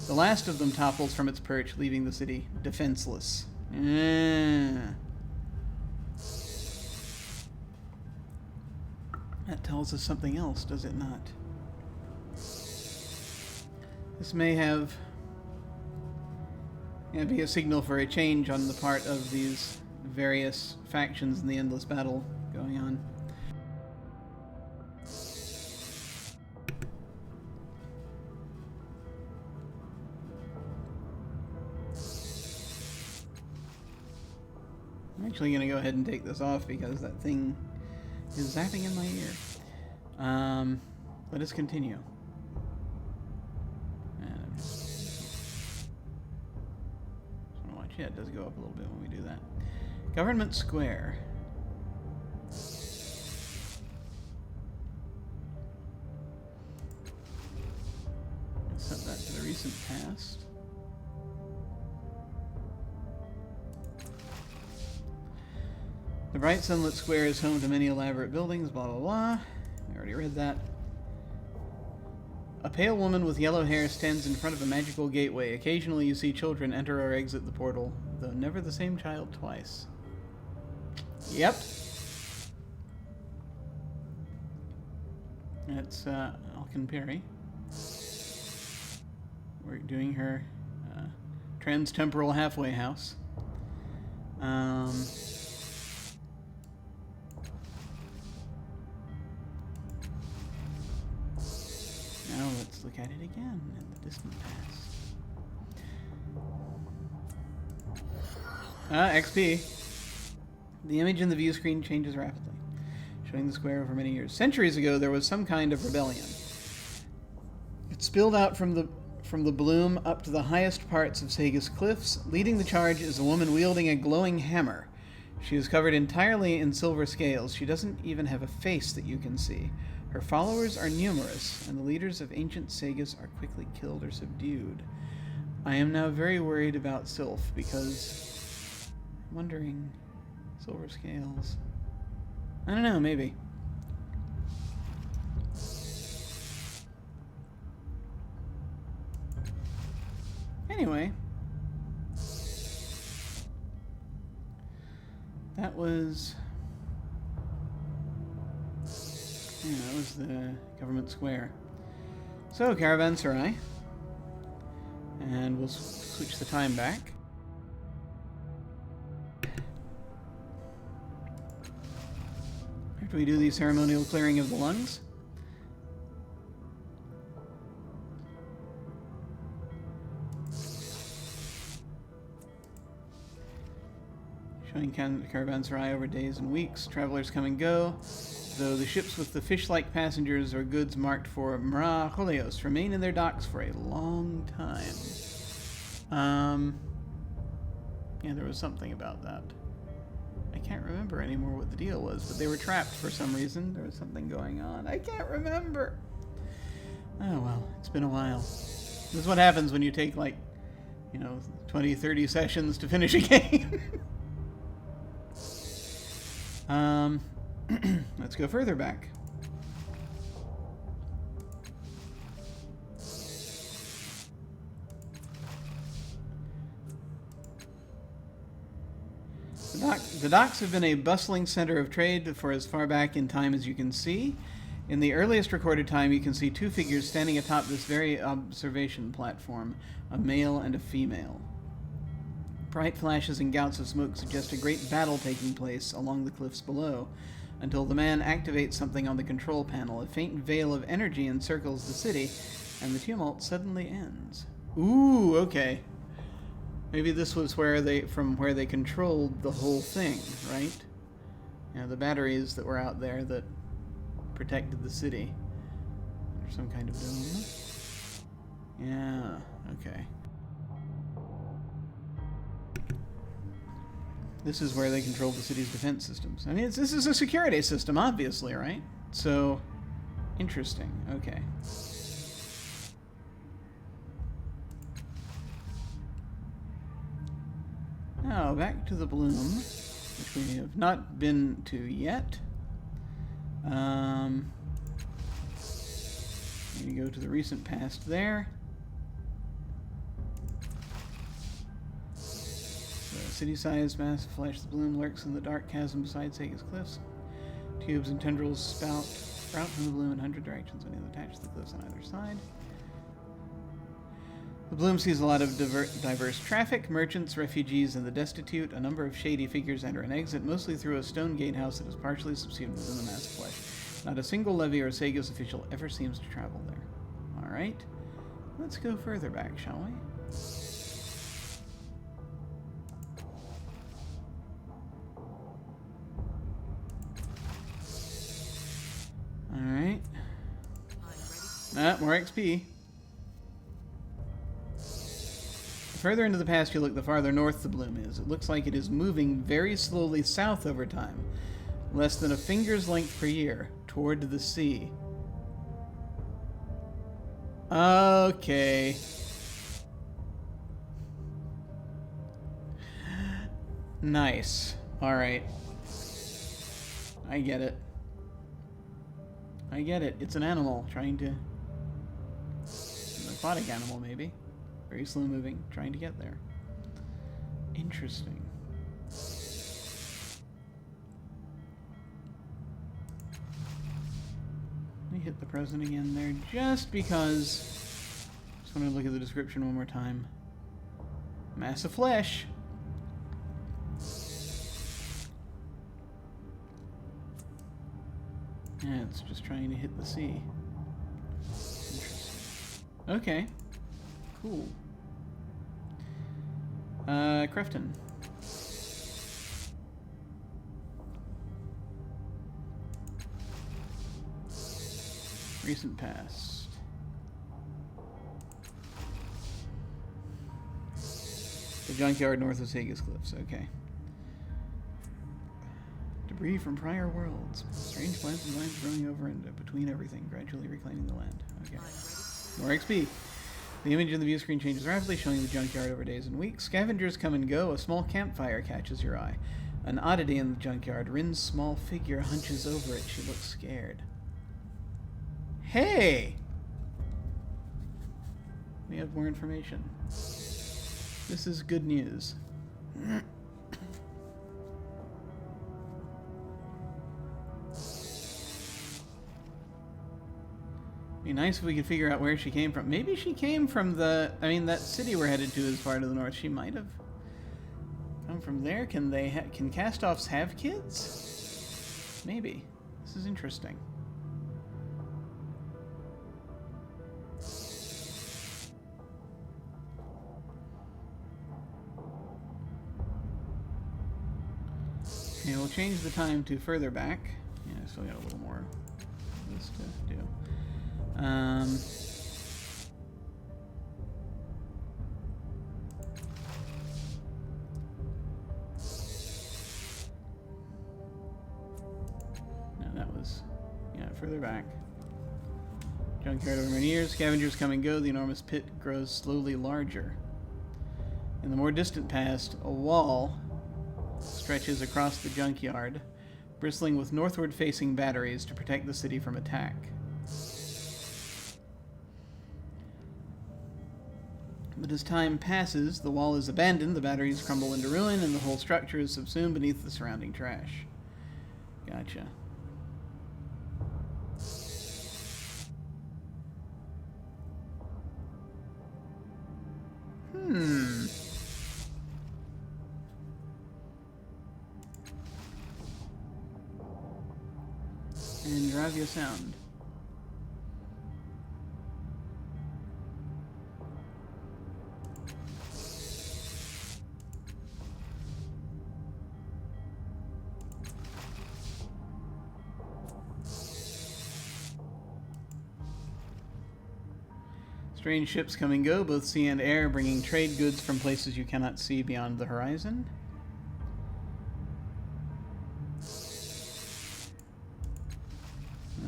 the last of them topples from its perch, leaving the city defenseless. That tells us something else, does it not? This may have be a signal for a change on the part of these various factions in the endless battle going on. I'm actually going to go ahead and take this off because that thing is zapping in my ear. Let us continue. Yeah, it does go up a little bit when we do that. Government Square. Set that to the recent past. The bright sunlit square is home to many elaborate buildings, blah blah blah. I already read that. A pale woman with yellow hair stands in front of a magical gateway. Occasionally you see children enter or exit the portal, though never the same child twice. Yep. That's Alconperi. We're doing her trans-temporal halfway house. Now let's look at it again in the distant past. XP. The image in the view screen changes rapidly, showing the square over many years. Centuries ago, there was some kind of rebellion. It spilled out from the bloom up to the highest parts of Sega's cliffs. Leading the charge is a woman wielding a glowing hammer. She is covered entirely in silver scales. She doesn't even have a face that you can see. Her followers are numerous, and the leaders of ancient sagas are quickly killed or subdued. I am now very worried about Sylph, because I'm wondering... Silver scales... I don't know, maybe. Anyway... That was... Yeah, that was the government square. So, Caravanserai. And we'll switch the time back. After we do the ceremonial clearing of the lungs. Showing Caravanserai over days and weeks. Travelers come and go. Though the ships with the fish-like passengers or goods marked for Mra Holios remain in their docks for a long time. Yeah, there was something about that. I can't remember anymore what the deal was, but they were trapped for some reason. There was something going on. I can't remember. Oh well, it's been a while. This is what happens when you take, like, 20, 30 sessions to finish a game. Let's go further back. The docks have been a bustling center of trade for as far back in time as you can see. In the earliest recorded time, you can see two figures standing atop this very observation platform, a male and a female. Bright flashes and gouts of smoke suggest a great battle taking place along the cliffs below. Until the man activates something on the control panel, a faint veil of energy encircles the city, and the tumult suddenly ends. Ooh, okay. Maybe this was where they controlled the whole thing, right? You know, the batteries that were out there that protected the city. Or some kind of dome. Yeah, okay. This is where they controlled the city's defense systems. I mean, this is a security system, obviously, right? So, interesting. Okay. Now, back to the bloom, which we have not been to yet. I'm going to go to the recent past there. City-sized massive flesh, the bloom lurks in the dark chasm beside Sega's cliffs. Tubes and tendrils sprout from the bloom in 100 directions when attached to the cliffs on either side. The bloom sees a lot of diverse traffic, merchants, refugees, and the destitute. A number of shady figures enter and exit, mostly through a stone gatehouse that is partially subsumed within the mass of flesh. Not a single levy or Sega's official ever seems to travel there. Alright, let's go further back, shall we? Alright. More XP. The further into the past you look, the farther north the bloom is. It looks like it is moving very slowly south over time, less than a finger's length per year, toward the sea. Okay. Nice. Alright. I get it. I get it. It's an animal trying to... An aquatic animal, maybe. Very slow moving, trying to get there. Interesting. Let me hit the present again there, just because... Just want to look at the description one more time. Mass of flesh. Yeah, it's just trying to hit the sea. Interesting. Okay. Cool. Crefton. Recent past. The junkyard north of Sega's Cliffs. Okay. Debris from prior worlds. Strange plants and vines growing over and between everything, gradually reclaiming the land. Okay. More XP. The image in the view screen changes rapidly, showing the junkyard over days and weeks. Scavengers come and go. A small campfire catches your eye. An oddity in the junkyard. Rin's small figure hunches over it. She looks scared. Hey! We have more information. This is good news. Be nice if we could figure out where she came from. Maybe she came from the... I mean, that city we're headed to is part of the north. She might have come from there. Can they... can Castoffs have kids? Maybe. This is interesting. Okay, we'll change the time to further back. Yeah, I still got a little more of this to do. No, that was, yeah, further back. Junkyard over many years, scavengers come and go, the enormous pit grows slowly larger. In the more distant past, a wall stretches across the junkyard, bristling with northward-facing batteries to protect the city from attack. But as time passes, the wall is abandoned, the batteries crumble into ruin, and the whole structure is subsumed beneath the surrounding trash. Gotcha. And Dravia Sound. Strange ships come and go, both sea and air, bringing trade goods from places you cannot see beyond the horizon.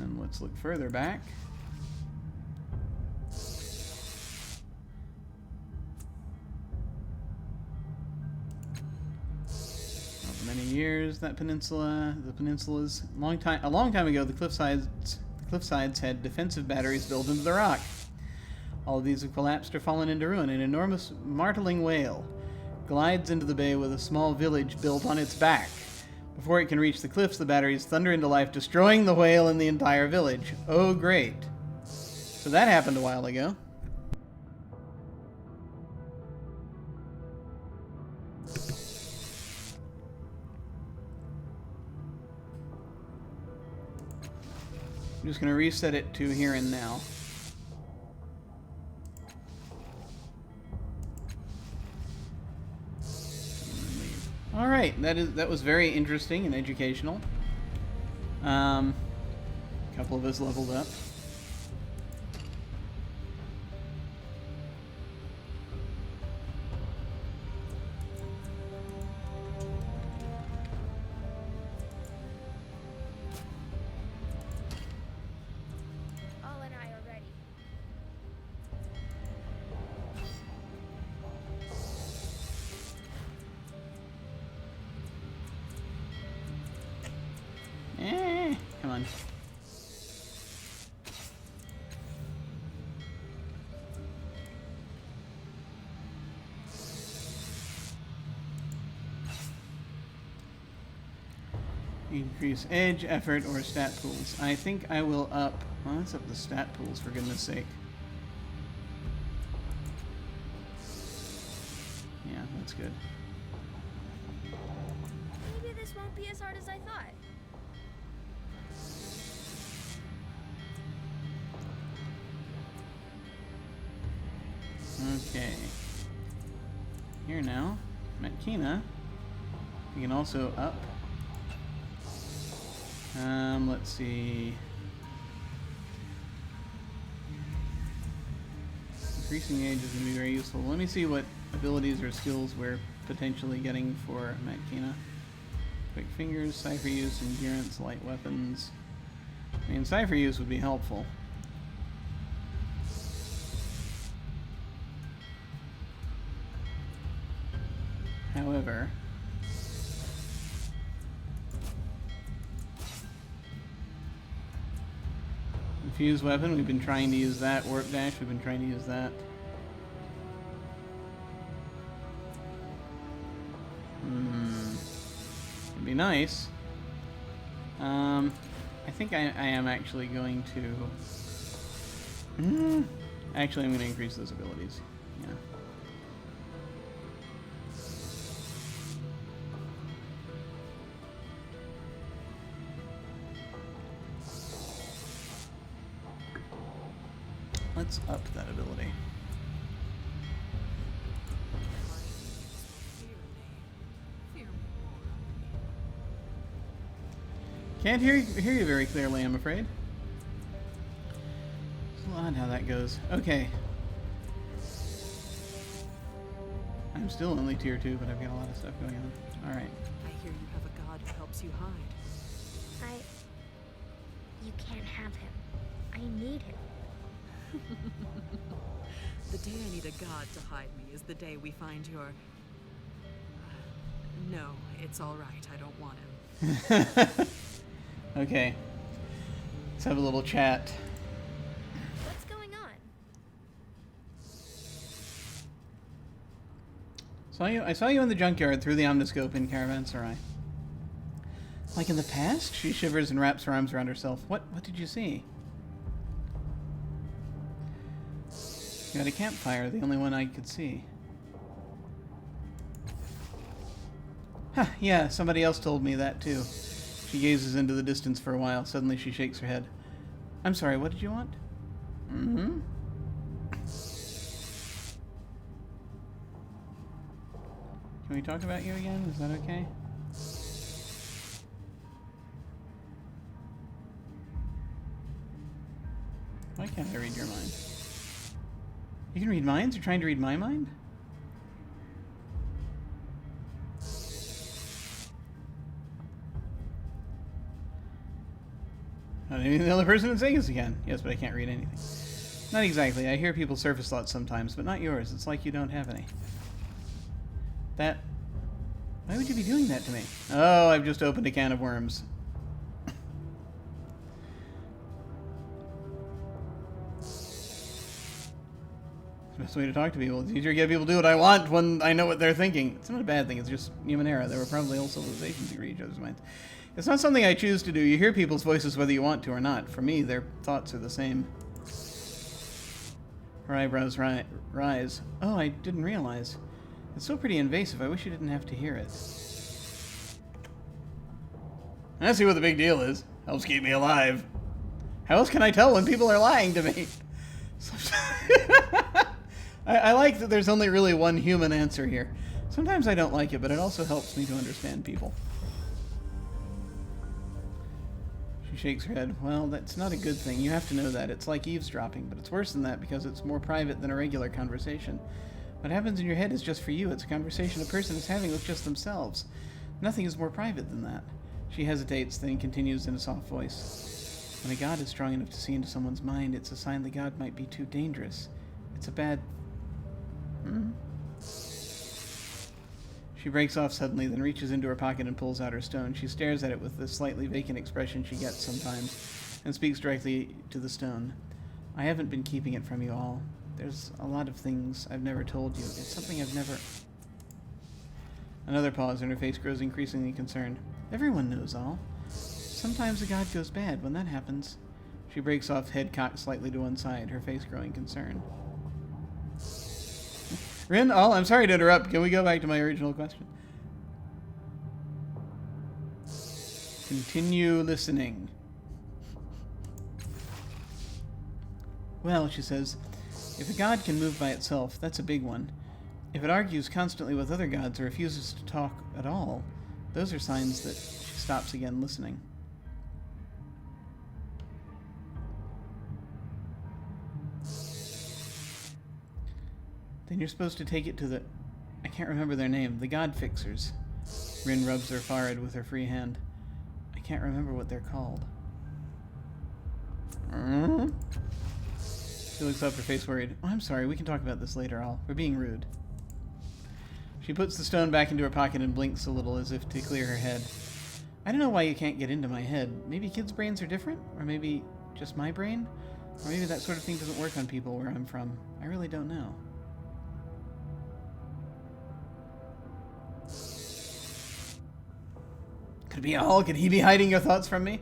And let's look further back. For many years, that peninsula, the peninsula's a long time ago, the cliffsides had defensive batteries built into the rock. All of these have collapsed or fallen into ruin. An enormous marteling whale glides into the bay with a small village built on its back. Before it can reach the cliffs, the batteries thunder into life, destroying the whale and the entire village. Oh, great. So that happened a while ago. I'm just going to reset it to here and now. All right, that was very interesting and educational. A couple of us leveled up. All and I are ready. Come on. Increase edge, effort, or stat pools. I think I will up... Well, let's up the stat pools, for goodness sake. Yeah, that's good. Maybe this won't be as hard as I thought. Okay. Here now, Matkina. We can also up. Let's see. Increasing age is going to be very useful. Let me see what abilities or skills we're potentially getting for Matkina. Quick fingers, cipher use, endurance, light weapons. I mean, cipher use would be helpful. However, fuse weapon, we've been trying to use that. Warp dash, we've been trying to use that. It'd be nice. I think I am actually going to... Actually, I'm going to increase those abilities. Yeah. Let's up that ability. Can't hear you very clearly, I'm afraid. It's odd how that goes. Okay. I'm still only tier 2, but I've got a lot of stuff going on. Alright. I hear you have a god who helps you hide. You can't have him. I need him. The day I need a god to hide me is the day we find your... No, it's all right. I don't want him. Okay. Let's have a little chat. What's going on? I saw you in the junkyard through the Omniscope in Caravanserai. Like in the past? She shivers and wraps her arms around herself. What did you see? You had a campfire, the only one I could see. Huh, yeah, somebody else told me that too. She gazes into the distance for a while. Suddenly she shakes her head. I'm sorry, what did you want? Mm-hmm. Can we talk about you again? Is that okay? Why can't I read your mind? You can read minds? You're trying to read my mind? Not even the other person in Vegas again. Yes, but I can't read anything. Not exactly. I hear people's surface thoughts sometimes, but not yours. It's like you don't have any. That... Why would you be doing that to me? Oh, I've just opened a can of worms. The best way to talk to people. It's easier to get people to do what I want when I know what they're thinking. It's not a bad thing. It's just Numenera. There were probably whole civilizations who read each other's minds. It's not something I choose to do. You hear people's voices whether you want to or not. For me, their thoughts are the same. Her eyebrows rise. Oh, I didn't realize. It's so pretty invasive. I wish you didn't have to hear it. I see what the big deal is. Helps keep me alive. How else can I tell when people are lying to me? I like that there's only really one human answer here. Sometimes I don't like it, but it also helps me to understand people. She shakes her head. Well, that's not a good thing. You have to know that. It's like eavesdropping, but it's worse than that because it's more private than a regular conversation. What happens in your head is just for you. It's a conversation a person is having with just themselves. Nothing is more private than that. She hesitates, then continues in a soft voice. When a god is strong enough to see into someone's mind, it's a sign the god might be too dangerous. It's a bad... She breaks off suddenly, then reaches into her pocket and pulls out her stone. She stares at it with the slightly vacant expression she gets sometimes, and speaks directly to the stone. I haven't been keeping it from you all. There's a lot of things I've never told you. It's something I've never... Another pause, and her face grows increasingly concerned. Everyone knows all. Sometimes a god goes bad. When that happens... She breaks off, head cocked slightly to one side, her face growing concerned. Rin, I'm sorry to interrupt. Can we go back to my original question? Continue listening. Well, she says, if a god can move by itself, that's a big one. If it argues constantly with other gods or refuses to talk at all, those are signs that she stops again listening. Then you're supposed to take it to the... I can't remember their name. The God Fixers. Rin rubs her forehead with her free hand. I can't remember what they're called. She looks up, her face worried. Oh, I'm sorry. We can talk about this later, We're being rude. She puts the stone back into her pocket and blinks a little as if to clear her head. I don't know why you can't get into my head. Maybe kids' brains are different? Or maybe just my brain? Or maybe that sort of thing doesn't work on people where I'm from. I really don't know. Could it be all? Could he be hiding your thoughts from me?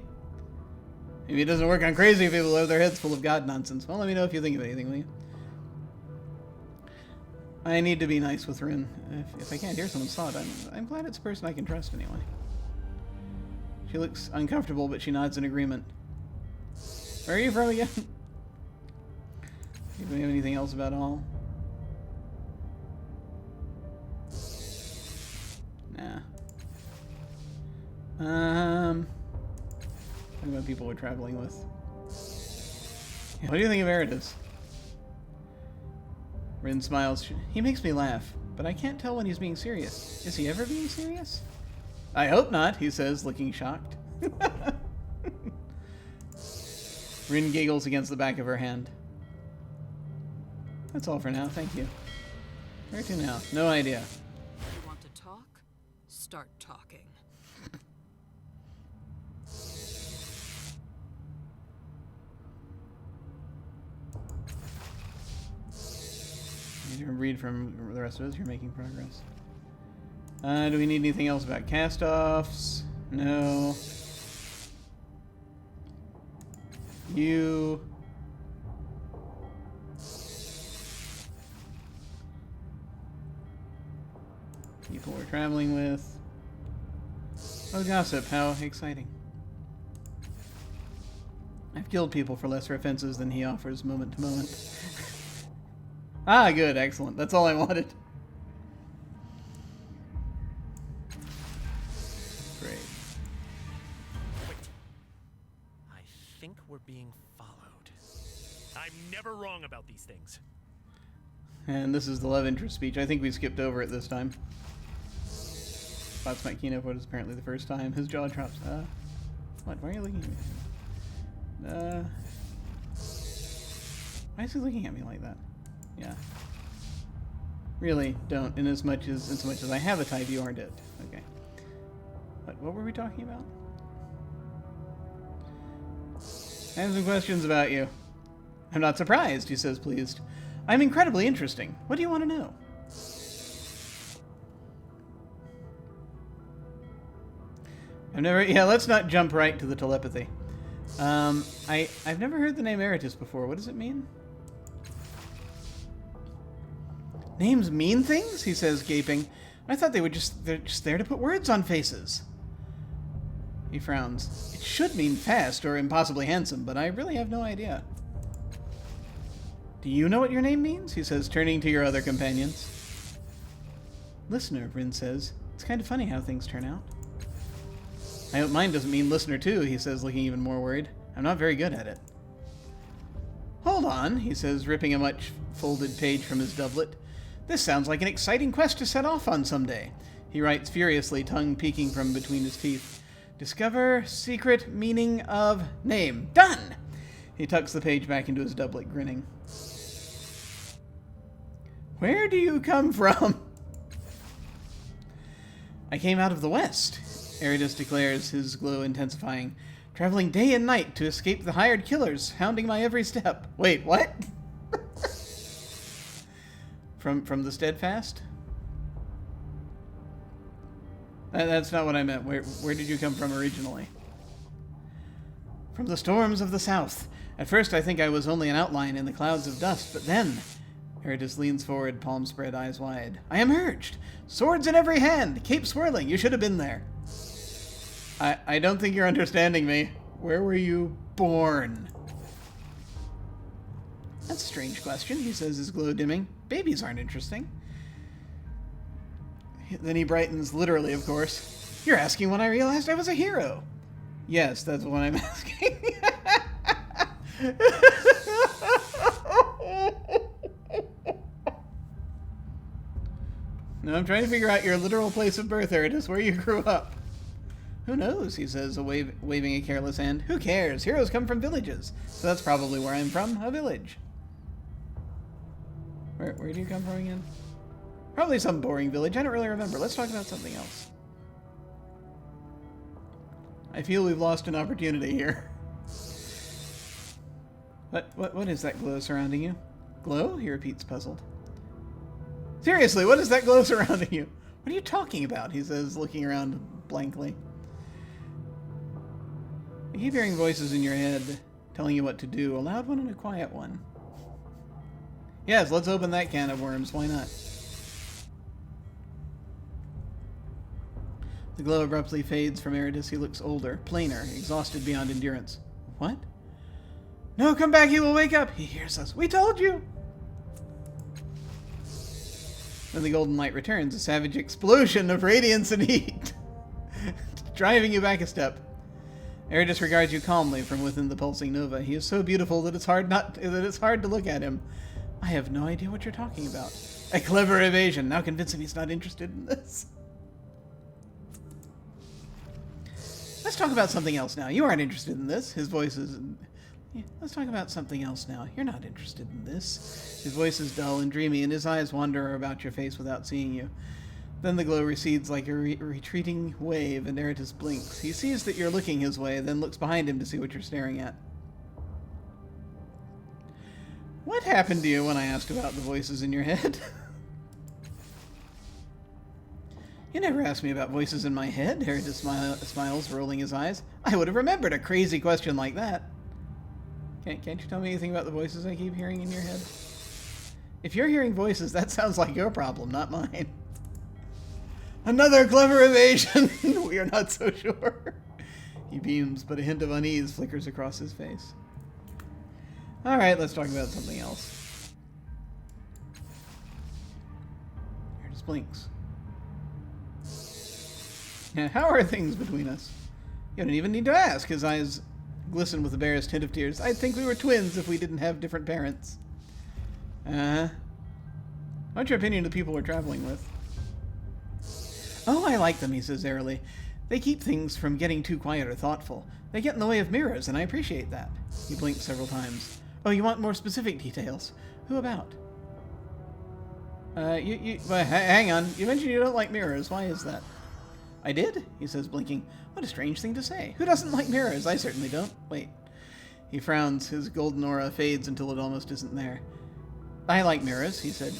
Maybe it doesn't work on crazy people who have their heads full of God nonsense. Well, let me know if you think of anything, will you? I need to be nice with Rin. If I can't hear someone's thought, I'm glad it's a person I can trust anyway. She looks uncomfortable, but she nods in agreement. Where are you from again? Do we have anything else about all? Nah. Talking about people we're traveling with. Yeah, what do you think of Eridas? Rin smiles. He makes me laugh, but I can't tell when he's being serious. Is he ever being serious? I hope not, he says, looking shocked. Rin giggles against the back of her hand. That's all for now, thank you. Where to now? No idea. You want to talk? Start talking. You read from the rest of us. You're making progress. Do we need anything else about castoffs? No. You. People we're traveling with. Oh, gossip. How exciting. I've killed people for lesser offenses than he offers moment to moment. Ah, good, excellent. That's all I wanted. Great. Wait. I think we're being followed. I'm never wrong about these things. And this is the love interest speech. I think we skipped over it this time. Spots Kino what is apparently the first time. His jaw drops. What? Why are you looking at me? Why is he looking at me like that? Yeah. Really, don't. In so much as I have a type, you aren't it. Okay. What were we talking about? I have some questions about you. I'm not surprised, he says, pleased. I'm incredibly interesting. What do you want to know? Yeah, let's not jump right to the telepathy. I've never heard the name Eratus before. What does it mean? Names mean things? He says, gaping. I thought they're just there to put words on faces. He frowns. It should mean fast or impossibly handsome, but I really have no idea. Do you know what your name means? He says, turning to your other companions. Listener, Bryn says. It's kind of funny how things turn out. I hope mine doesn't mean listener too, he says, looking even more worried. I'm not very good at it. Hold on, he says, ripping a much folded page from his doublet. This sounds like an exciting quest to set off on someday. He writes furiously, tongue peeking from between his teeth. Discover secret meaning of name. Done! He tucks the page back into his doublet, grinning. Where do you come from? I came out of the west, Eratus declares, his glow intensifying. Traveling day and night to escape the hired killers, hounding my every step. Wait, what? From the Steadfast? That's not what I meant. Where did you come from originally? From the storms of the south. At first I think I was only an outline in the clouds of dust, but then... Eratus leans forward, palms spread, eyes wide. I emerged! Swords in every hand! Cape swirling! You should have been there. I don't think you're understanding me. Where were you born? That's a strange question, he says, his glow dimming. Babies aren't interesting. Then he brightens, literally, of course. You're asking when I realized I was a hero. Yes, that's what I'm asking. No, I'm trying to figure out your literal place of birth, Eratus, where you grew up. Who knows, he says, waving a careless hand. Who cares? Heroes come from villages. So that's probably where I'm from, a village. Where do you come from again? Probably some boring village. I don't really remember. Let's talk about something else. I feel we've lost an opportunity here. What is that glow surrounding you? Glow? He repeats, puzzled. Seriously, what is that glow surrounding you? What are you talking about? He says, looking around blankly. You keep hearing voices in your head telling you what to do, a loud one and a quiet one. Yes, let's open that can of worms. Why not? The glow abruptly fades from Eratus. He looks older, plainer, exhausted beyond endurance. What? No, come back, he will wake up. He hears us. We told you. Then the golden light returns, a savage explosion of radiance and heat, driving you back a step. Eratus regards you calmly from within the pulsing nova. He is so beautiful that it's hard to look at him. I have no idea what you're talking about. A clever evasion. Now convince him he's not interested in this. Let's talk about something else now. You aren't interested in this. His voice is... Yeah, let's talk about something else now. You're not interested in this. His voice is dull and dreamy, and his eyes wander about your face without seeing you. Then the glow recedes like a retreating wave, and Eratus blinks. He sees that you're looking his way, then looks behind him to see what you're staring at. What happened to you when I asked about the voices in your head? You never asked me about voices in my head, Eratus smiles, rolling his eyes. I would have remembered a crazy question like that. Can't you tell me anything about the voices I keep hearing in your head? If you're hearing voices, that sounds like your problem, not mine. Another clever evasion! We are not so sure. He beams, but a hint of unease flickers across his face. Alright, let's talk about something else. Here just blinks. Yeah, how are things between us? You don't even need to ask. His eyes glisten with the barest hint of tears. I'd think we were twins if we didn't have different parents. What's your opinion of the people we're traveling with? Oh, I like them, he says airily. They keep things from getting too quiet or thoughtful. They get in the way of mirrors, and I appreciate that. He blinks several times. Oh, you want more specific details? Who about? Well, hang on. You mentioned you don't like mirrors. Why is that? I did, he says, blinking. What a strange thing to say. Who doesn't like mirrors? I certainly don't. Wait. He frowns. His golden aura fades until it almost isn't there. I like mirrors, he said.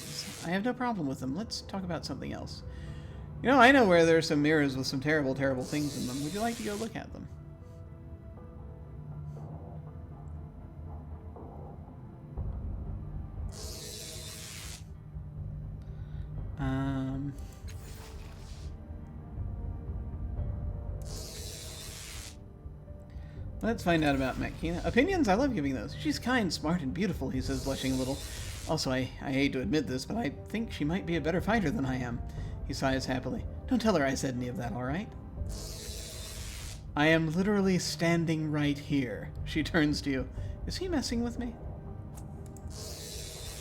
I have no problem with them. Let's talk about something else. You know, I know where there are some mirrors with some terrible, terrible things in them. Would you like to go look at them? Let's find out about Makina. Opinions? I love giving those. She's kind, smart, and beautiful, he says, blushing a little. Also, I hate to admit this, but I think she might be a better fighter than I am. He sighs happily. Don't tell her I said any of that, all right? I am literally standing right here. She turns to you. Is he messing with me?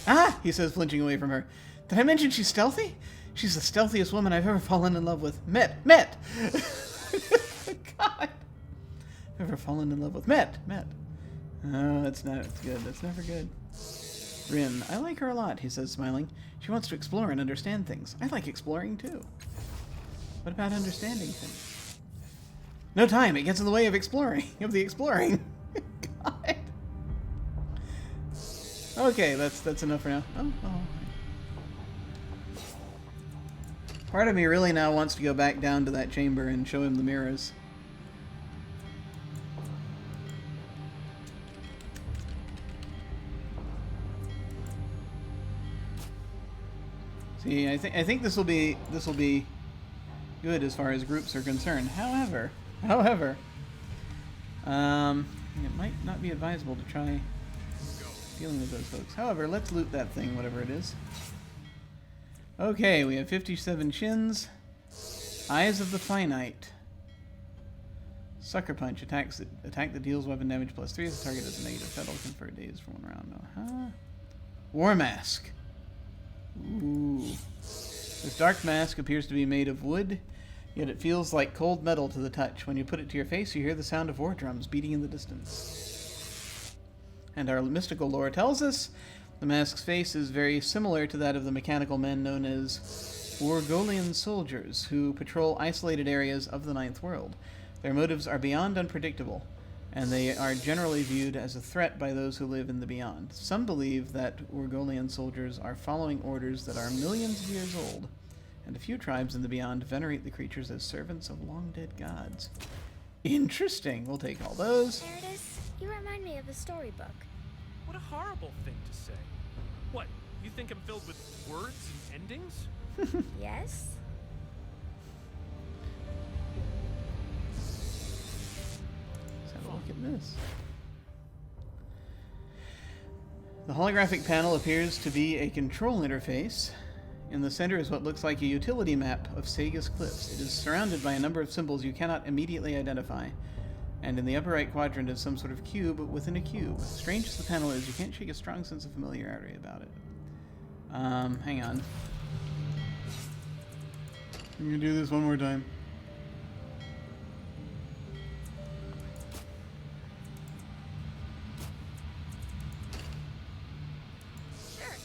Ah! He says, flinching away from her. Did I mention she's stealthy? She's the stealthiest woman I've ever fallen in love with. Met! God! Ever fallen in love with? Met! Oh, that's not good. That's never good. Rin. I like her a lot, he says, smiling. She wants to explore and understand things. I like exploring, too. What about understanding things? No time. It gets in the way of exploring. God. Okay, that's enough for now. Oh. Part of me really now wants to go back down to that chamber and show him the mirrors. See, I think this will be good as far as groups are concerned. However, it might not be advisable to try dealing with those folks. However, let's loot that thing, whatever it is. Okay, we have 57 shins. Eyes of the Finite. Sucker Punch attack that deals weapon damage +3 if the target has a negative fettle confer days for one round. War Mask. Ooh. This dark mask appears to be made of wood, yet it feels like cold metal to the touch. When you put it to your face, you hear the sound of war drums beating in the distance. And our mystical lore tells us the mask's face is very similar to that of the mechanical men known as Orgolian soldiers, who patrol isolated areas of the Ninth World. Their motives are beyond unpredictable, and they are generally viewed as a threat by those who live in the beyond. Some believe that Orgolian soldiers are following orders that are millions of years old, and a few tribes in the beyond venerate the creatures as servants of long-dead gods. Interesting. We'll take all those. There it is. You remind me of a storybook. What a horrible thing to say. What, you think I'm filled with words and endings? Yes? Let's have a look at this. The holographic panel appears to be a control interface. In the center is what looks like a utility map of Sega's cliffs. It is surrounded by a number of symbols you cannot immediately identify. And in the upper right quadrant is some sort of cube within a cube. Strange as the panel is, you can't shake a strong sense of familiarity about it. Hang on. I'm gonna do this one more time. Sure.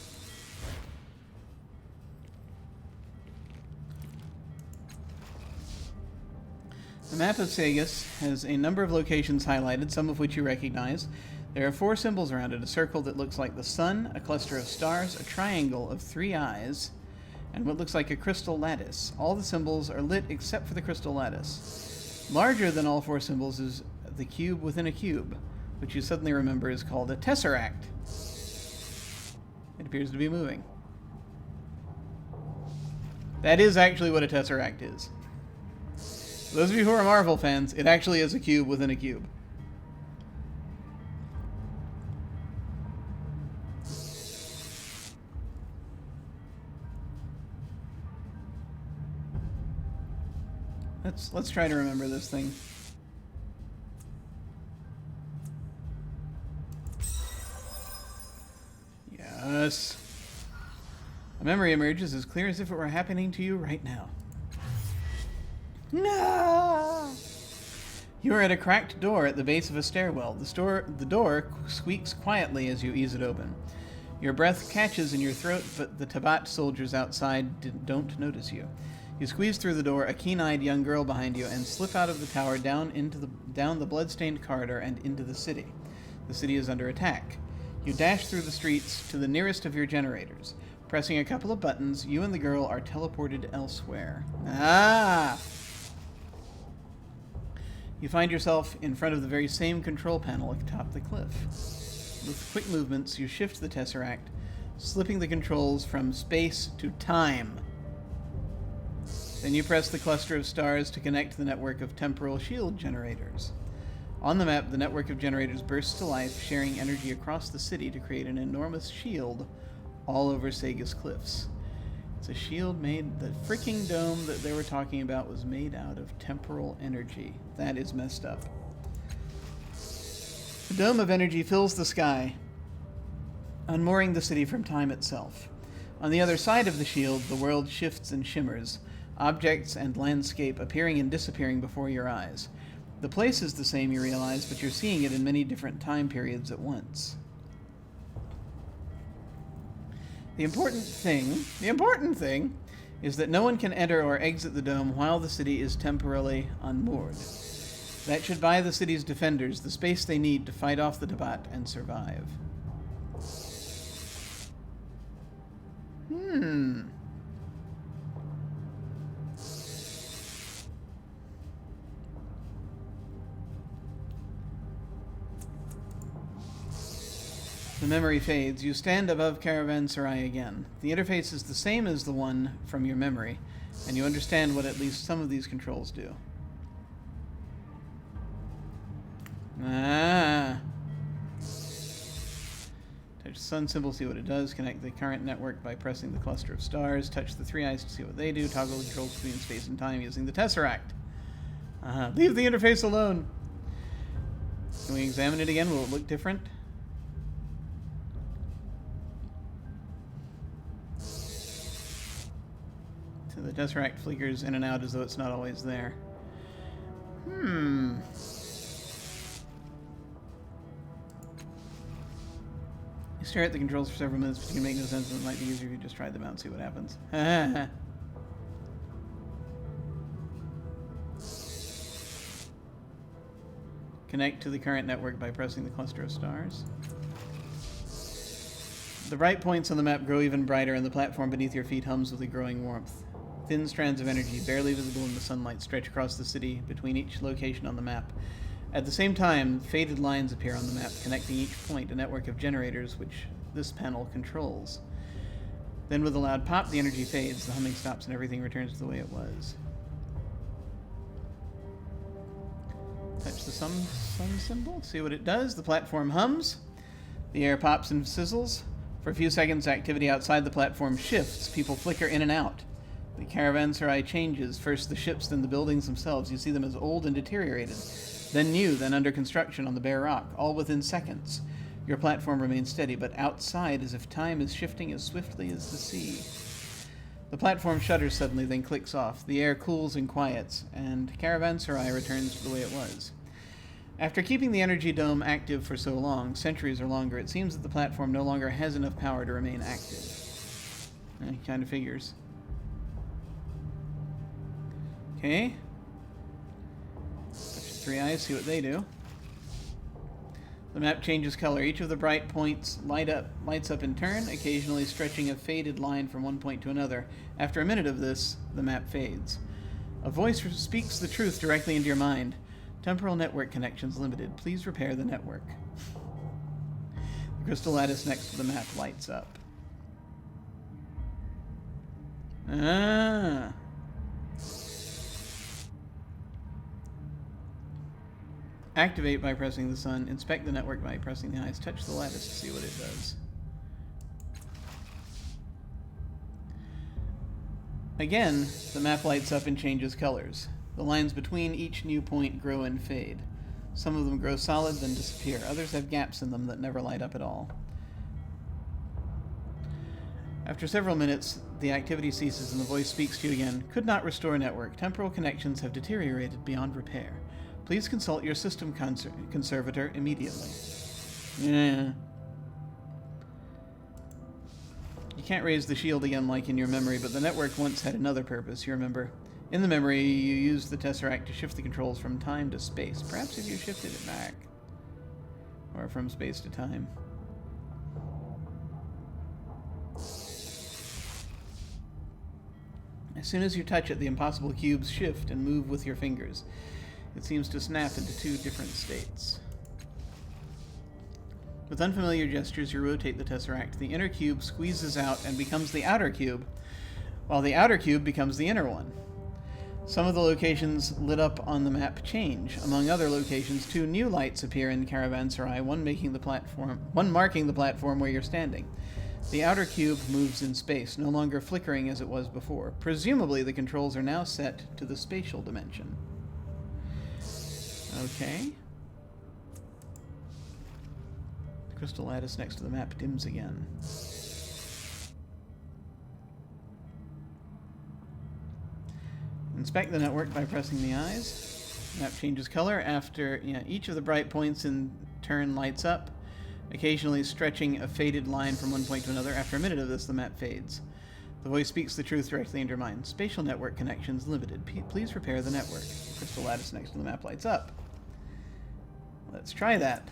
The map of Sagus has a number of locations highlighted, some of which you recognize. There are 4 symbols around it: a circle that looks like the sun, a cluster of stars, a triangle of 3 eyes, and what looks like a crystal lattice. All the symbols are lit except for the crystal lattice. Larger than all 4 symbols is the cube within a cube, which you suddenly remember is called a tesseract. It appears to be moving. That is actually what a tesseract is. For those of you who are Marvel fans, it actually is a cube within a cube. Let's try to remember this thing. Yes. A memory emerges as clear as if it were happening to you right now. No! You are at a cracked door at the base of a stairwell. The door squeaks quietly as you ease it open. Your breath catches in your throat, but the Tabat soldiers outside don't notice you. You squeeze through the door, a keen-eyed young girl behind you, and slip out of the tower down the blood-stained corridor and into the city. The city is under attack. You dash through the streets to the nearest of your generators. Pressing a couple of buttons, you and the girl are teleported elsewhere. Ah! You find yourself in front of the very same control panel atop the cliff. With quick movements, you shift the Tesseract, slipping the controls from space to time. Then you press the cluster of stars to connect the network of temporal shield generators. On the map, the network of generators bursts to life, sharing energy across the city to create an enormous shield all over Sega's cliffs. It's a shield made... The freaking dome that they were talking about was made out of temporal energy. That is messed up. The dome of energy fills the sky, unmooring the city from time itself. On the other side of the shield, the world shifts and shimmers, objects and landscape appearing and disappearing before your eyes. The place is the same, you realize, but you're seeing it in many different time periods at once. The important thing is that no one can enter or exit the dome while the city is temporarily unmoored. That should buy the city's defenders the space they need to fight off the Tabat and survive. The memory fades. You stand above Caravanserai again. The interface is the same as the one from your memory, and you understand what at least some of these controls do. Ah. Touch the sun symbol, see what it does. Connect the current network by pressing the cluster of stars. Touch the three eyes to see what they do. Toggle the controls between space and time using the Tesseract. Leave the interface alone. Can we examine it again? Will it look different? So the Tesseract flickers in and out as though it's not always there. You stare at the controls for several minutes, but you can make no sense, and it might be easier if you just try them out and see what happens. Connect to the current network by pressing the cluster of stars. The bright points on the map grow even brighter, and the platform beneath your feet hums with a growing warmth. Thin strands of energy, barely visible in the sunlight, stretch across the city between each location on the map. At the same time, faded lines appear on the map, connecting each point a network of generators which this panel controls. Then with a loud pop, the energy fades, the humming stops, and everything returns to the way it was. Touch the sun symbol, see what it does. The platform hums. The air pops and sizzles. For a few seconds, activity outside the platform shifts. People flicker in and out. The caravanserai changes. First the ships, then the buildings themselves. You see them as old and deteriorated. Then new, then under construction on the bare rock, all within seconds. Your platform remains steady, but outside, as if time is shifting as swiftly as the sea. The platform shudders suddenly, then clicks off. The air cools and quiets, and Caravanserai returns to the way it was. After keeping the energy dome active for so long, centuries or longer, it seems that the platform no longer has enough power to remain active. Kind of figures. Okay. Touch the three eyes, see what they do. The map changes color. Each of the bright points lights up in turn, occasionally stretching a faded line from one point to another. After a minute of this, the map fades. A voice speaks the truth directly into your mind. Temporal network connections limited. Please repair the network. The crystal lattice next to the map lights up. Ah. Activate by pressing the sun. Inspect the network by pressing the eyes. Touch the lattice to see what it does. Again, the map lights up and changes colors. The lines between each new point grow and fade. Some of them grow solid, then disappear. Others have gaps in them that never light up at all. After several minutes, the activity ceases and the voice speaks to you again. Could not restore network. Temporal connections have deteriorated beyond repair. Please consult your system conservator immediately. Yeah. You can't raise the shield again like in your memory, but the network once had another purpose, you remember. In the memory, you used the Tesseract to shift the controls from time to space. Perhaps if you shifted it back. Or from space to time. As soon as you touch it, the impossible cubes shift and move with your fingers. It seems to snap into two different states. With unfamiliar gestures, you rotate the Tesseract. The inner cube squeezes out and becomes the outer cube, while the outer cube becomes the inner one. Some of the locations lit up on the map change. Among other locations, 2 new lights appear in Caravanserai, one marking the platform where you're standing. The outer cube moves in space, no longer flickering as it was before. Presumably, the controls are now set to the spatial dimension. Okay. The crystal lattice next to the map dims again. Inspect the network by pressing the eyes. The map changes color after each of the bright points in turn lights up, occasionally stretching a faded line from one point to another. After a minute of this, the map fades. The voice speaks the truth directly into your mind. Spatial network connections limited. Please repair the network. The crystal lattice next to the map lights up. Let's try that.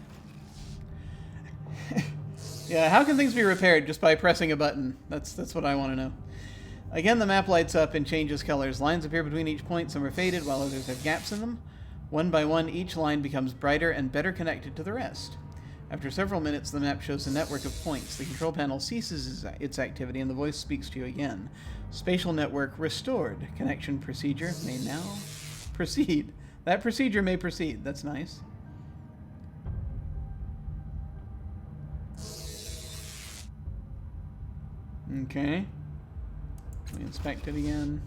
Yeah, how can things be repaired just by pressing a button? That's what I want to know. Again, the map lights up and changes colors. Lines appear between each point. Some are faded, while others have gaps in them. One by one, each line becomes brighter and better connected to the rest. After several minutes, the map shows a network of points. The control panel ceases its activity, and the voice speaks to you again. Spatial network restored. Connection procedure may now proceed. That procedure may proceed. That's nice. Okay. We inspect it again.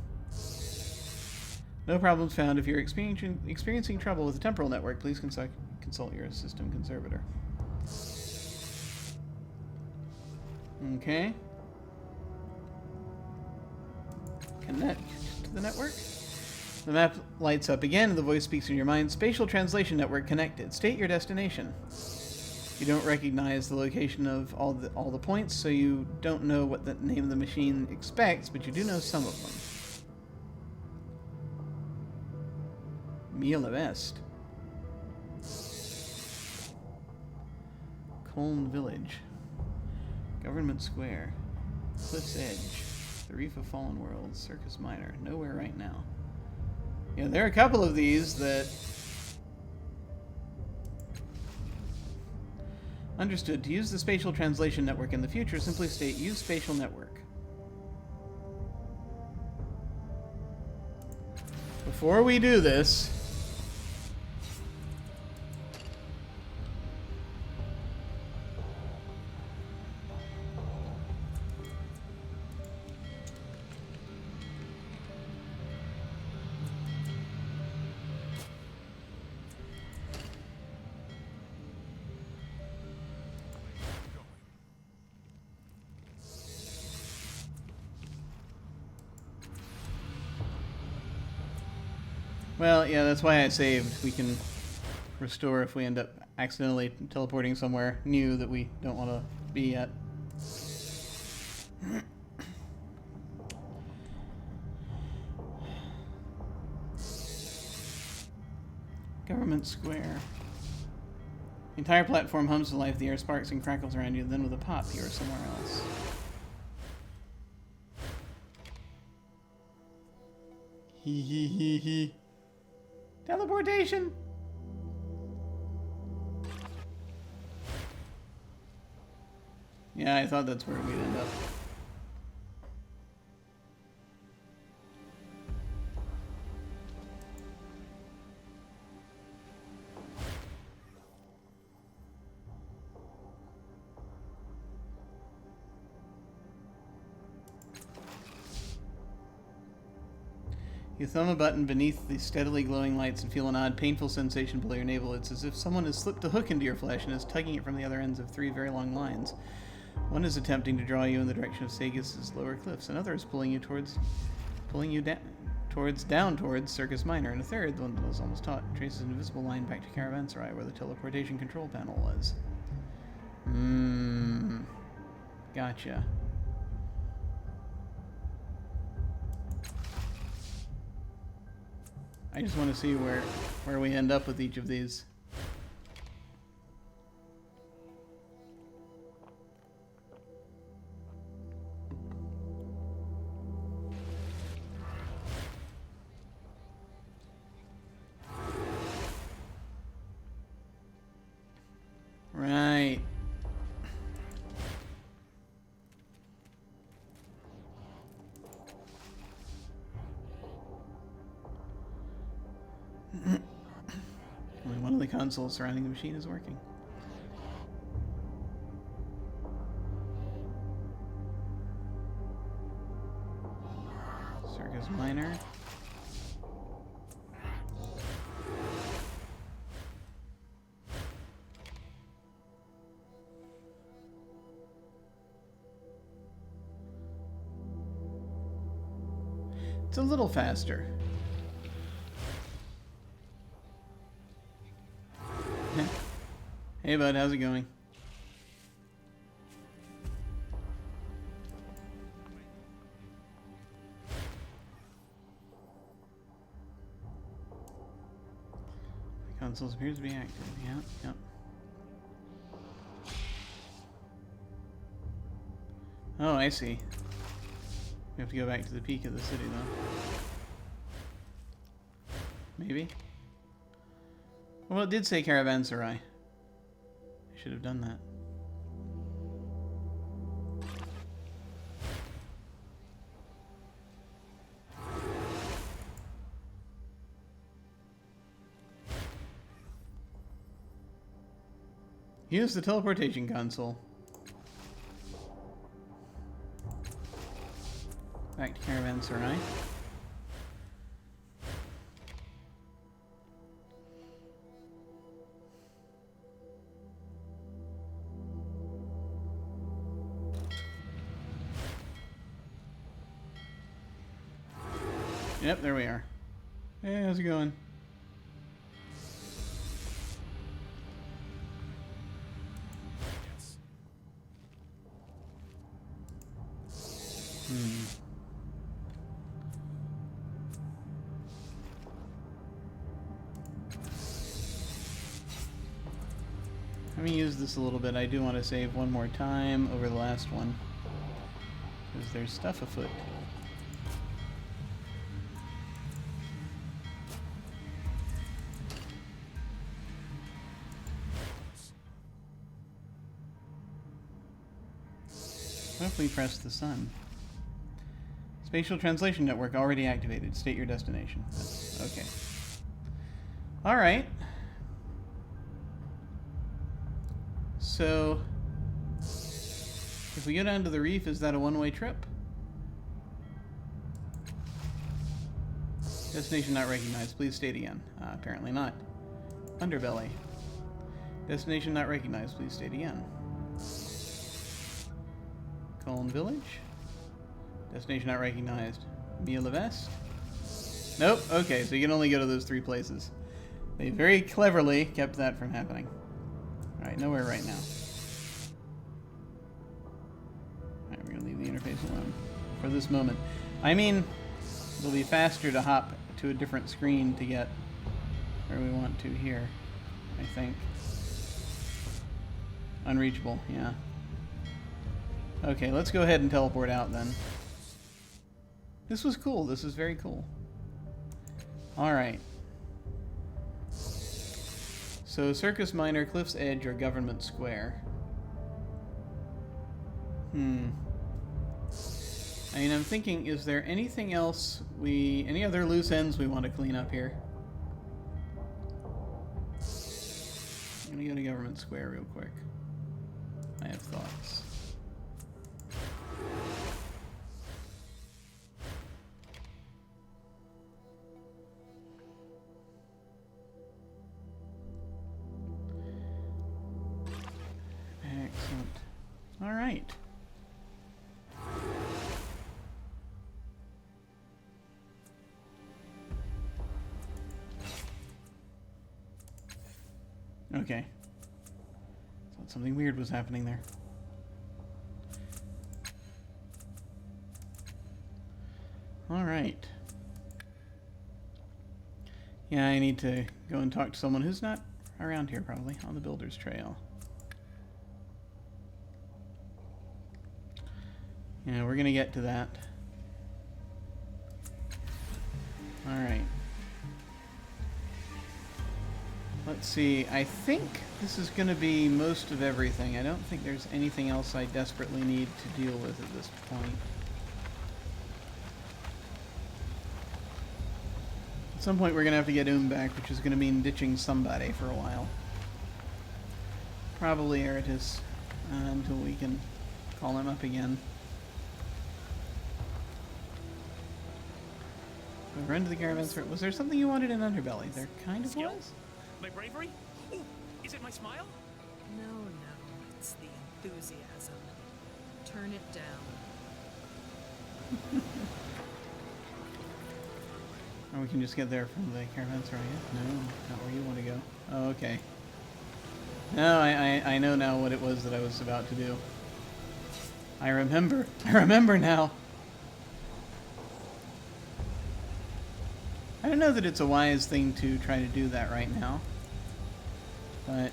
No problems found. If you're experiencing trouble with the temporal network, please consult your system conservator. Okay. Connect to the network. The map lights up again, and the voice speaks in your mind. Spatial translation network connected. State your destination. You don't recognize the location of all the points, so you don't know what the name of the machine expects, but you do know some of them. Miele West. Colne Village. Government Square. Cliff's Edge. The Reef of Fallen Worlds. Circus Minor. Nowhere right now. Yeah, there are a couple of these that... Understood. To use the spatial translation network in the future, simply state use spatial network. Before we do this... Well, yeah, that's why I saved. We can restore if we end up accidentally teleporting somewhere new that we don't want to be at. Government Square. The entire platform hums to life. The air sparks and crackles around you. Then with a pop, you are somewhere else. Hee hee hee hee. Teleportation! Yeah, I thought that's where we'd end up. You thumb a button beneath the steadily glowing lights and feel an odd, painful sensation below your navel. It's as if someone has slipped a hook into your flesh and is tugging it from the other ends of 3 very long lines. One is attempting to draw you in the direction of Sagis's lower cliffs. Another is pulling you down towards Circus Minor, and a third, the one that was almost taught, traces an invisible line back to Caravanserai, where the teleportation control panel was. Gotcha. I just want to see where we end up with each of these. Right. Only one of the consoles surrounding the machine is working. Circus Minor. It's a little faster. Hey bud, how's it going? The console appears to be active. Yep. Oh, I see. We have to go back to the peak of the city, though. Maybe? Well, it did say Caravanserai. I should have done that. Use the teleportation console. Back to Caravanserai. Yep, there we are. Hey, how's it going? Having used this a little bit, I do want to save one more time over the last one, because there's stuff afoot. Hopefully press the sun. Spatial translation network already activated. State your destination. Okay. Alright. So, if we go down to the reef, is that a one-way trip? Destination not recognized. Please state again. Apparently not. Underbelly. Destination not recognized. Please state again. Colon Village. Destination not recognized. Mia Levesque. Nope. Okay, so you can only go to those 3 places. They very cleverly kept that from happening. Alright, nowhere right now. Alright, we're gonna leave the interface alone for this moment. I mean, it'll be faster to hop to a different screen to get where we want to here, I think. Unreachable, yeah. Okay, let's go ahead and teleport out then. This was cool. This is very cool. Alright. So, Circus Minor, Cliff's Edge, or Government Square. I mean, I'm thinking, is there anything else any other loose ends we want to clean up here? I'm gonna go to Government Square real quick. I have thoughts. All right. Okay. Thought something weird was happening there. All right. Yeah, I need to go and talk to someone who's not around here, probably, on the Builder's Trail. Yeah, we're gonna get to that. Alright. Let's see, I think this is gonna be most of everything. I don't think there's anything else I desperately need to deal with at this point. At some point we're gonna have to get back, which is gonna mean ditching somebody for a while. Probably Eratus, until we can call him up again. Run to the caravanserai. Was there something you wanted in Underbelly? There kind of Skill? was. My bravery? Oh, is it my smile? No, it's the enthusiasm. Turn it down. Or we can just get there from the caravanserai. No, not where you want to go. Oh, okay. No, I know now what it was that I was about to do. I remember. I remember now. I don't know that it's a wise thing to try to do that right now, but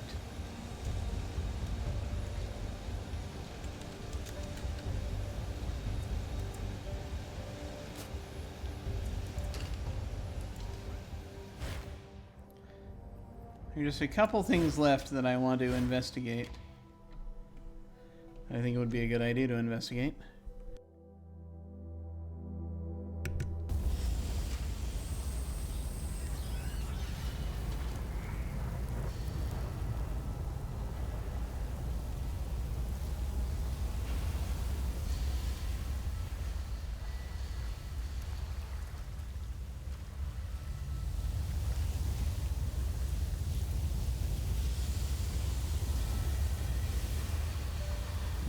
there's just a couple things left that I want to investigate. I think it would be a good idea to investigate.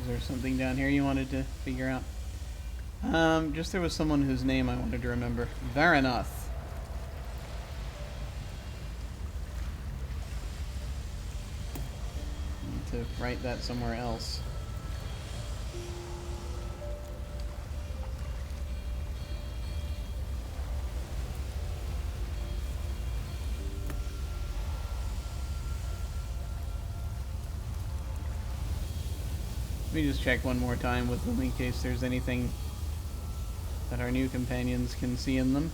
Is there something down here you wanted to figure out? Just there was someone whose name I wanted to remember. Varanoth. Need to write that somewhere else. Let me just check one more time with them in case there's anything that our new companions can see in them.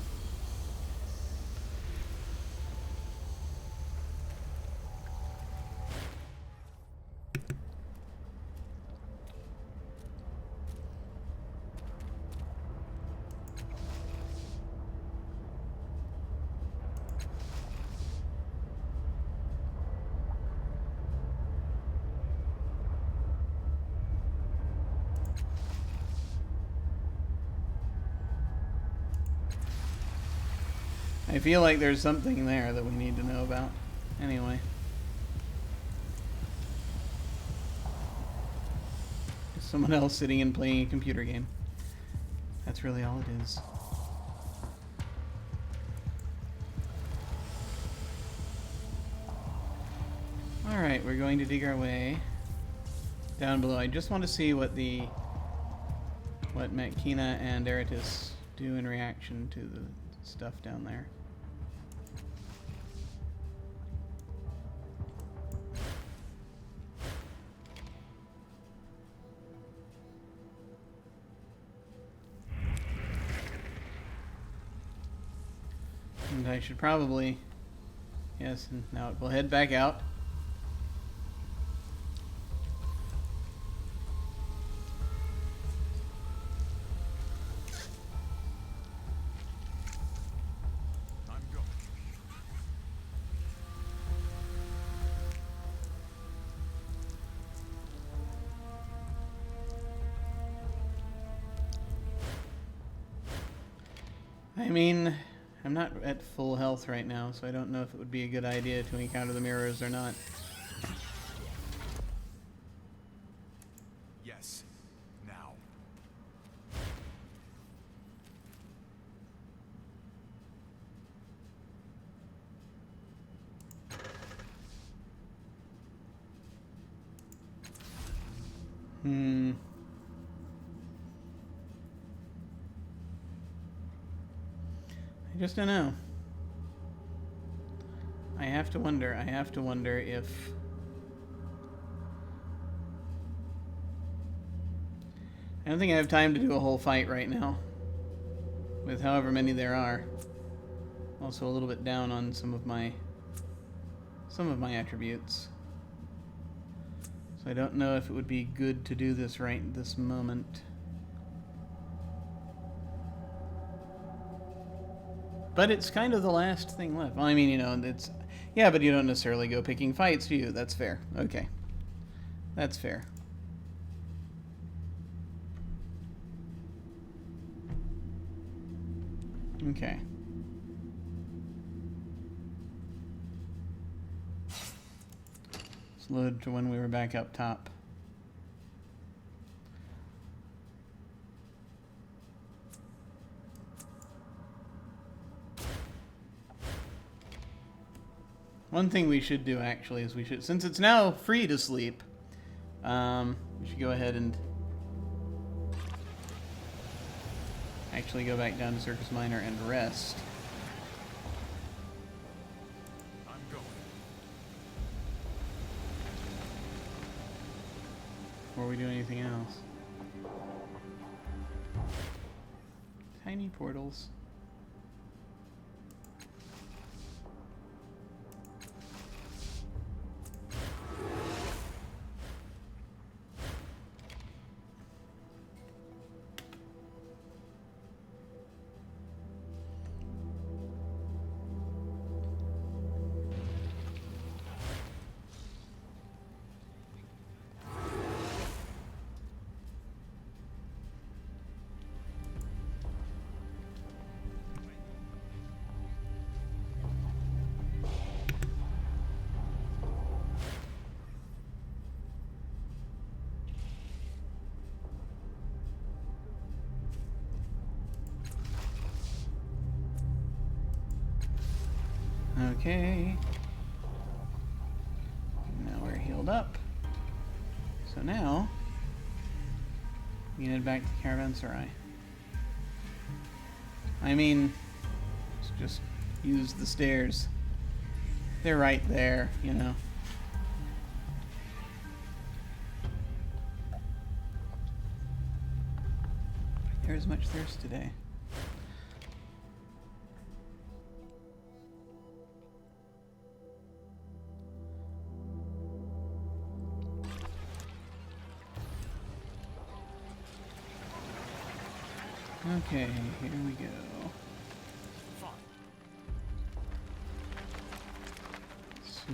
I feel like there's something there that we need to know about. Anyway. Just someone else sitting and playing a computer game. That's really all it is. Alright, we're going to dig our way down below. I just want to see what Matkina and Eratus do in reaction to the stuff down there. And I should probably... Yes, and now we'll head back out. I'm going. I mean, I'm not at full health right now, so I don't know if it would be a good idea to encounter the mirrors or not. Yes. I just don't know. I have to wonder if... I don't think I have time to do a whole fight right now. With however many there are. Also a little bit down on some of my attributes. So I don't know if it would be good to do this right this moment. But it's kind of the last thing left. Well, I mean, you know, it's... Yeah, but you don't necessarily go picking fights, do you? That's fair. Okay. That's fair. Okay. Let's load to when we were back up top. One thing we should do, actually, is we should, since it's now free to sleep, we should go ahead and actually go back down to Circus Minor and rest. I'm going. Before we do anything else. Tiny portals. Okay. Now we're healed up. So now, we can head back to Caravanserai. I mean, let's just use the stairs. They're right there, you know. There's much thirst today. Okay, here we go. Fine. So,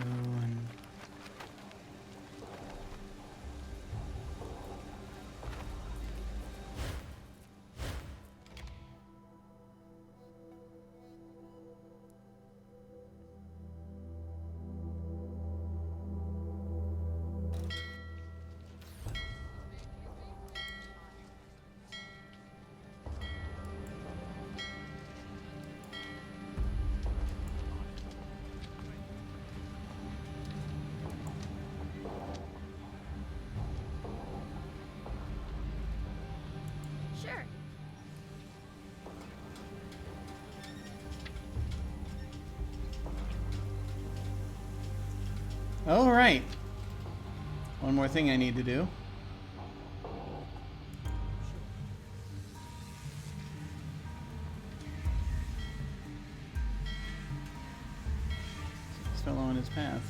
Sure. all right. One more thing I need to do. This fellow on his path.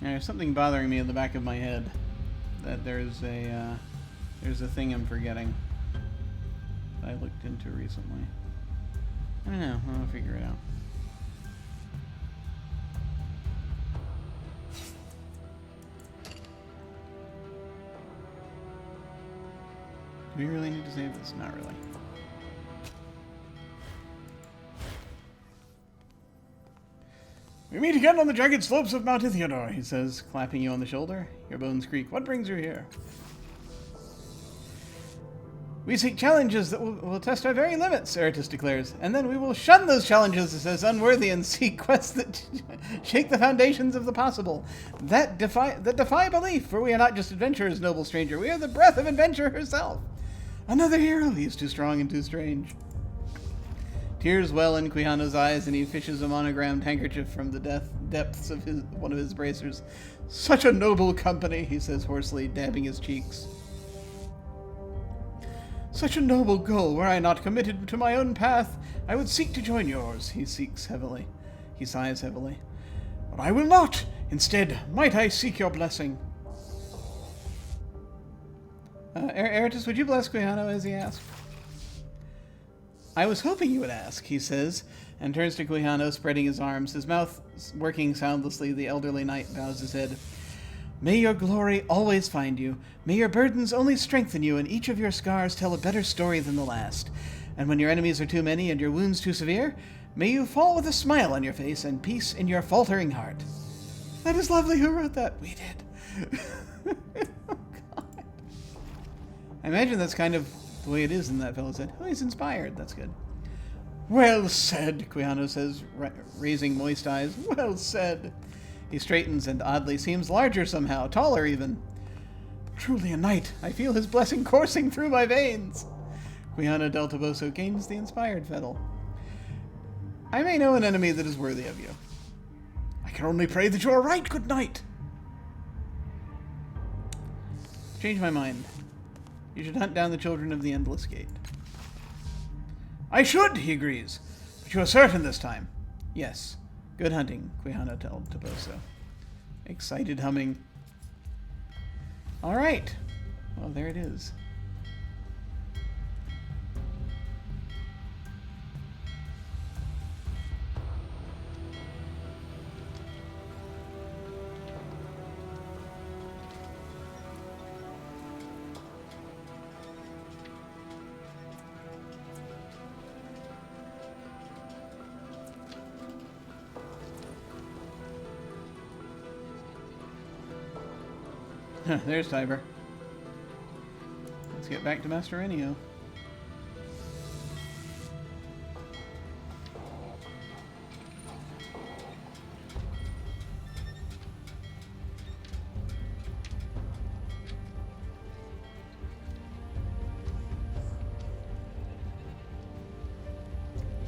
There's something bothering me in the back of my head. That there's a thing I'm forgetting. That I looked into recently. I don't know. I'll figure it out. Do we really need to save this? Not really. We meet again on the jagged slopes of Mount Ithiodor, he says, clapping you on the shoulder. Your bones creak. What brings you here? We seek challenges that will test our very limits, Eratus declares, and then we will shun those challenges as unworthy and seek quests that shake the foundations of the possible. That defy belief, for we are not just adventurers, noble stranger. We are the breath of adventure herself. Another hero. He is too strong and too strange. Tears well in Quijano's eyes, and he fishes a monogrammed handkerchief from the depths of one of his bracers. Such a noble company, he says hoarsely, dabbing his cheeks. Such a noble goal. Were I not committed to my own path, I would seek to join yours. He sighs heavily. But I will not. Instead, might I seek your blessing? Eratus, would you bless Quijano, as he asked? I was hoping you would ask, he says, and turns to Quijano, spreading his arms. His mouth working soundlessly, the elderly knight bows his head. May your glory always find you. May your burdens only strengthen you, and each of your scars tell a better story than the last. And when your enemies are too many and your wounds too severe, may you fall with a smile on your face and peace in your faltering heart. That is lovely. Who wrote that? We did. Oh, God. I imagine that's kind of the way it is in that fellow's head. Oh, he's inspired. That's good. Well said, Quijano says, raising moist eyes. Well said. He straightens and oddly seems larger somehow, taller even. Truly a knight. I feel his blessing coursing through my veins. Quijano del Toboso gains the inspired fettle. I may know an enemy that is worthy of you. I can only pray that you are right, good knight. Change my mind. You should hunt down the children of the Endless Gate. I should, he agrees. But you are certain this time. Yes. Good hunting, Quijano del Toboso. Excited humming. All right. Well, there it is. There's Tiber. Let's get back to Master Ennio.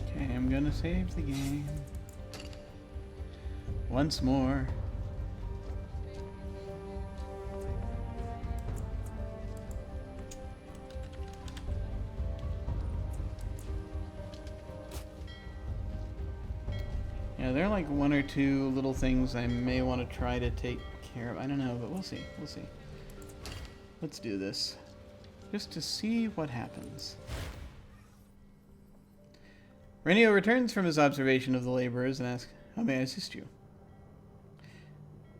Okay, I'm gonna save the game. Once more. Yeah, there are like one or two little things I may want to try to take care of. I don't know, but we'll see. We'll see. Let's do this. Just to see what happens. Renio returns from his observation of the laborers and asks, how may I assist you?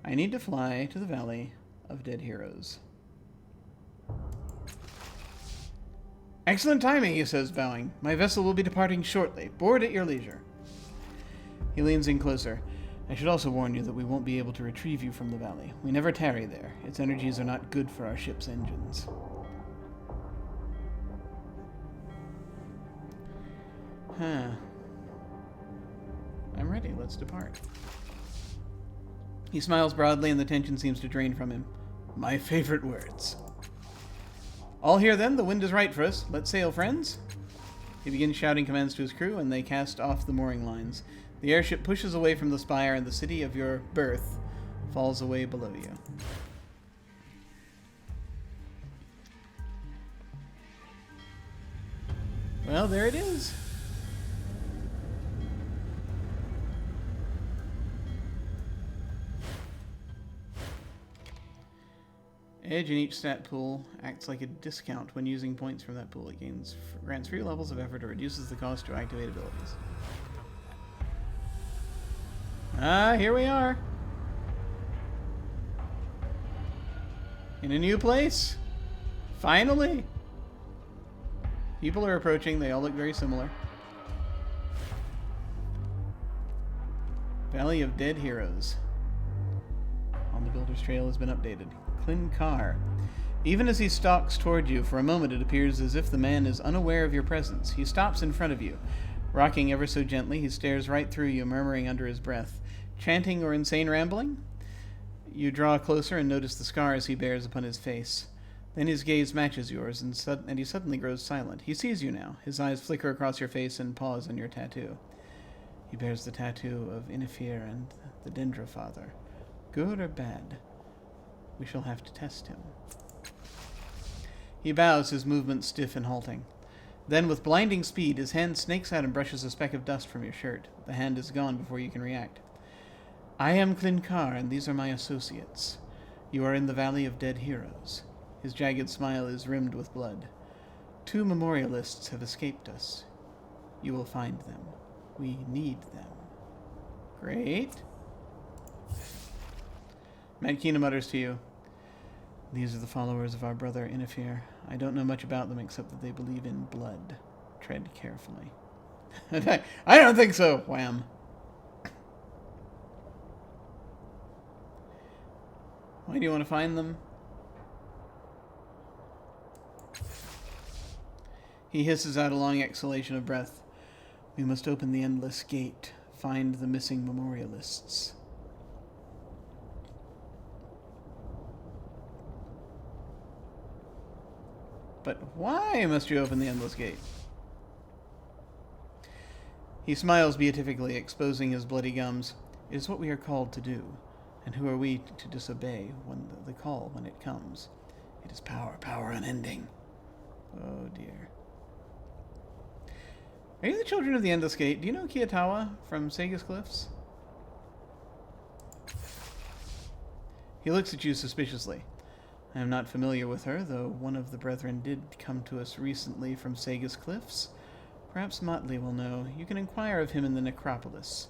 I need to fly to the Valley of Dead Heroes. Excellent timing, he says, bowing. My vessel will be departing shortly. Board at your leisure. He leans in closer. I should also warn you that we won't be able to retrieve you from the valley. We never tarry there. Its energies are not good for our ship's engines. Huh. I'm ready. Let's depart. He smiles broadly and the tension seems to drain from him. My favorite words. All here then, the wind is right for us. Let's sail, friends. He begins shouting commands to his crew and they cast off the mooring lines. The airship pushes away from the spire and the city of your birth falls away below you. Well, there it is. Edge in each stat pool acts like a discount when using points from that pool. It grants free levels of effort or reduces the cost to activate abilities. Ah, here we are. In a new place. Finally. People are approaching. They all look very similar. Valley of Dead Heroes. On the Builder's Trail has been updated. Clinkar. Even as he stalks toward you, for a moment it appears as if the man is unaware of your presence. He stops in front of you. Rocking ever so gently, he stares right through you, murmuring under his breath. Chanting or insane rambling? You draw closer and notice the scars he bears upon his face. Then his gaze matches yours, and he suddenly grows silent. He sees you now. His eyes flicker across your face and pause on your tattoo. He bears the tattoo of Inifir and the Dendra Father. Good or bad? We shall have to test him. He bows, his movements stiff and halting. Then, with blinding speed, his hand snakes out and brushes a speck of dust from your shirt. The hand is gone before you can react. I am Klinkar, and these are my associates. You are in the Valley of Dead Heroes. His jagged smile is rimmed with blood. 2 memorialists have escaped us. You will find them. We need them. Great. Madkina mutters to you. These are the followers of our brother Inifir. I don't know much about them except that they believe in blood. Tread carefully. I don't think so. Wham. Why do you want to find them? He hisses out a long exhalation of breath. We must open the endless gate. Find the missing memorialists. But why must you open the endless gate? He smiles beatifically, exposing his bloody gums. It is what we are called to do. And who are we to disobey when the call when it comes? It is power, power unending. Oh dear. Are you the children of the Endless Gate? Do you know Kiyatawa from Sega's Cliffs? He looks at you suspiciously. I am not familiar with her, though one of the brethren did come to us recently from Sega's Cliffs. Perhaps Motley will know. You can inquire of him in the necropolis,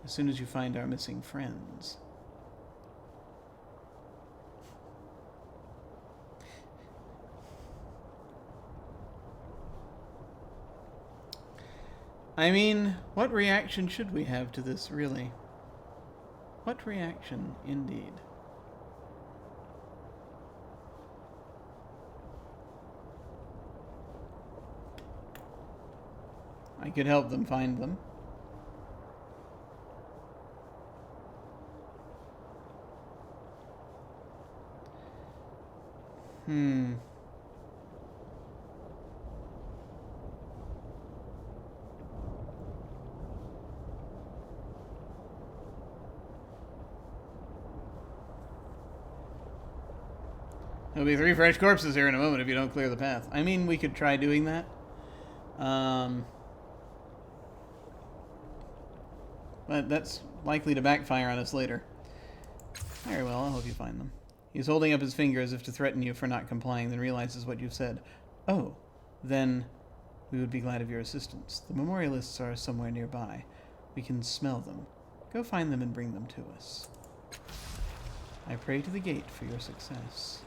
as soon as you find our missing friends. I mean, what reaction should we have to this, really? What reaction, indeed? I could help them find them. There'll be 3 fresh corpses here in a moment if you don't clear the path. I mean, we could try doing that. But that's likely to backfire on us later. Very well, I'll help you find them. He's holding up his finger as if to threaten you for not complying, then realizes what you've said. Oh, then we would be glad of your assistance. The memorialists are somewhere nearby. We can smell them. Go find them and bring them to us. I pray to the gate for your success.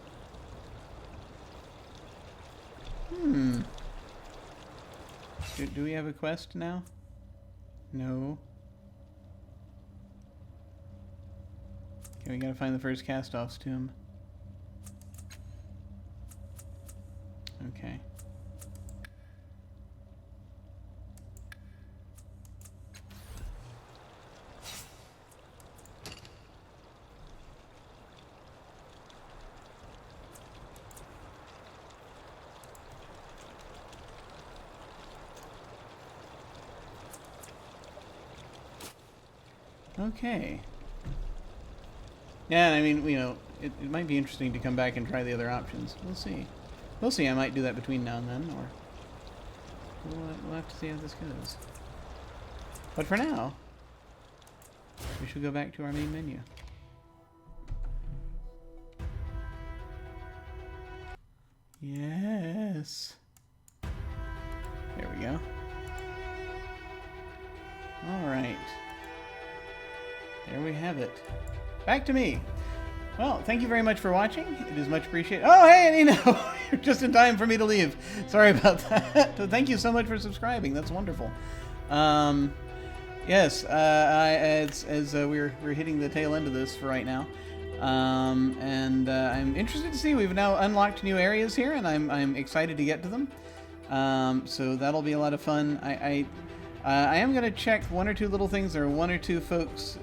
Do we have a quest now? No. Okay, we gotta find the first Castoff's tomb. Okay. Okay. Yeah, I mean, you know, it might be interesting to come back and try the other options. We'll see. We'll see. I might do that between now and then, or we'll have to see how this goes. But for now, we should go back to our main menu. Yes. There we go. All right. There we have it. Back to me. Well, thank you very much for watching. It is much appreciated. Oh, hey, Nino! You're just in time for me to leave. Sorry about that. Thank you so much for subscribing. That's wonderful. Yes, as we're hitting the tail end of this for right now, And I'm interested to see. We've now unlocked new areas here, and I'm excited to get to them. So that'll be a lot of fun. I am going to check one or two little things. There are one or two folks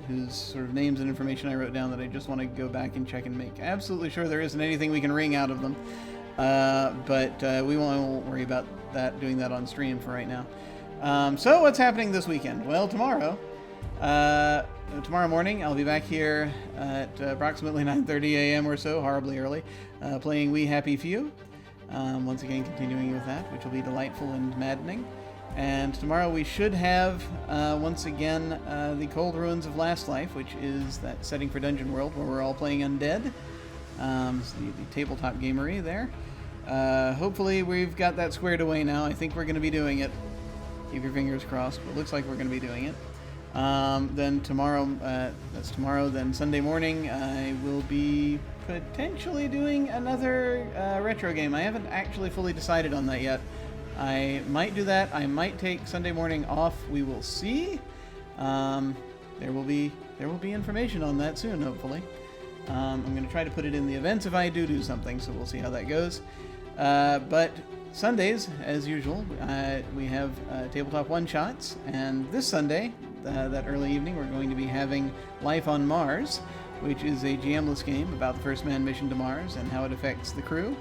whose sort of names and information I wrote down that I just want to go back and check and make absolutely sure there isn't anything we can wring out of them. But we won't worry about doing that on stream for right now. So what's happening this weekend? Well, tomorrow morning I'll be back here at approximately 9:30 a.m. or so, horribly early, playing We Happy Few. Once again, continuing with that, which will be delightful and maddening. And tomorrow we should have, once again, the Cold Ruins of Last Life, which is that setting for Dungeon World where we're all playing undead. It's the tabletop gamery there. Hopefully we've got that squared away now. I think we're going to be doing it. Keep your fingers crossed, but it looks like we're going to be doing it. Then tomorrow, that's tomorrow, then Sunday morning, I will be potentially doing another retro game. I haven't actually fully decided on that yet. I might do that. I might take Sunday morning off. We will see. There will be information on that soon, hopefully. I'm going to try to put it in the events if I do something, so we'll see how that goes. But Sundays, as usual, we have tabletop one-shots, and this Sunday, that early evening, we're going to be having Life on Mars, which is a GM-less game about the first manned mission to Mars and how it affects the crew.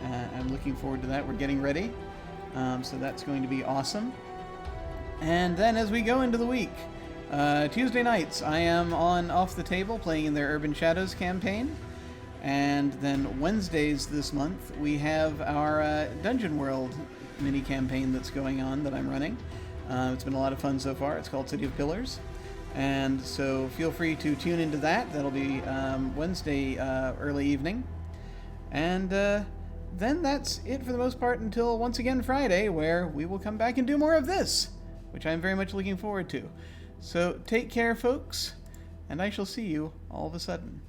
I'm looking forward to that. We're getting ready. So that's going to be awesome. And then as we go into the week, Tuesday nights I am on Off the Table playing in their Urban Shadows campaign. And then Wednesdays this month we have our Dungeon World mini campaign that's going on that I'm running. It's been a lot of fun so far. It's called City of Pillars. And so feel free to tune into that. That'll be Wednesday early evening. And then that's it for the most part until once again Friday, where we will come back and do more of this, which I'm very much looking forward to. So take care, folks, and I shall see you all of a sudden.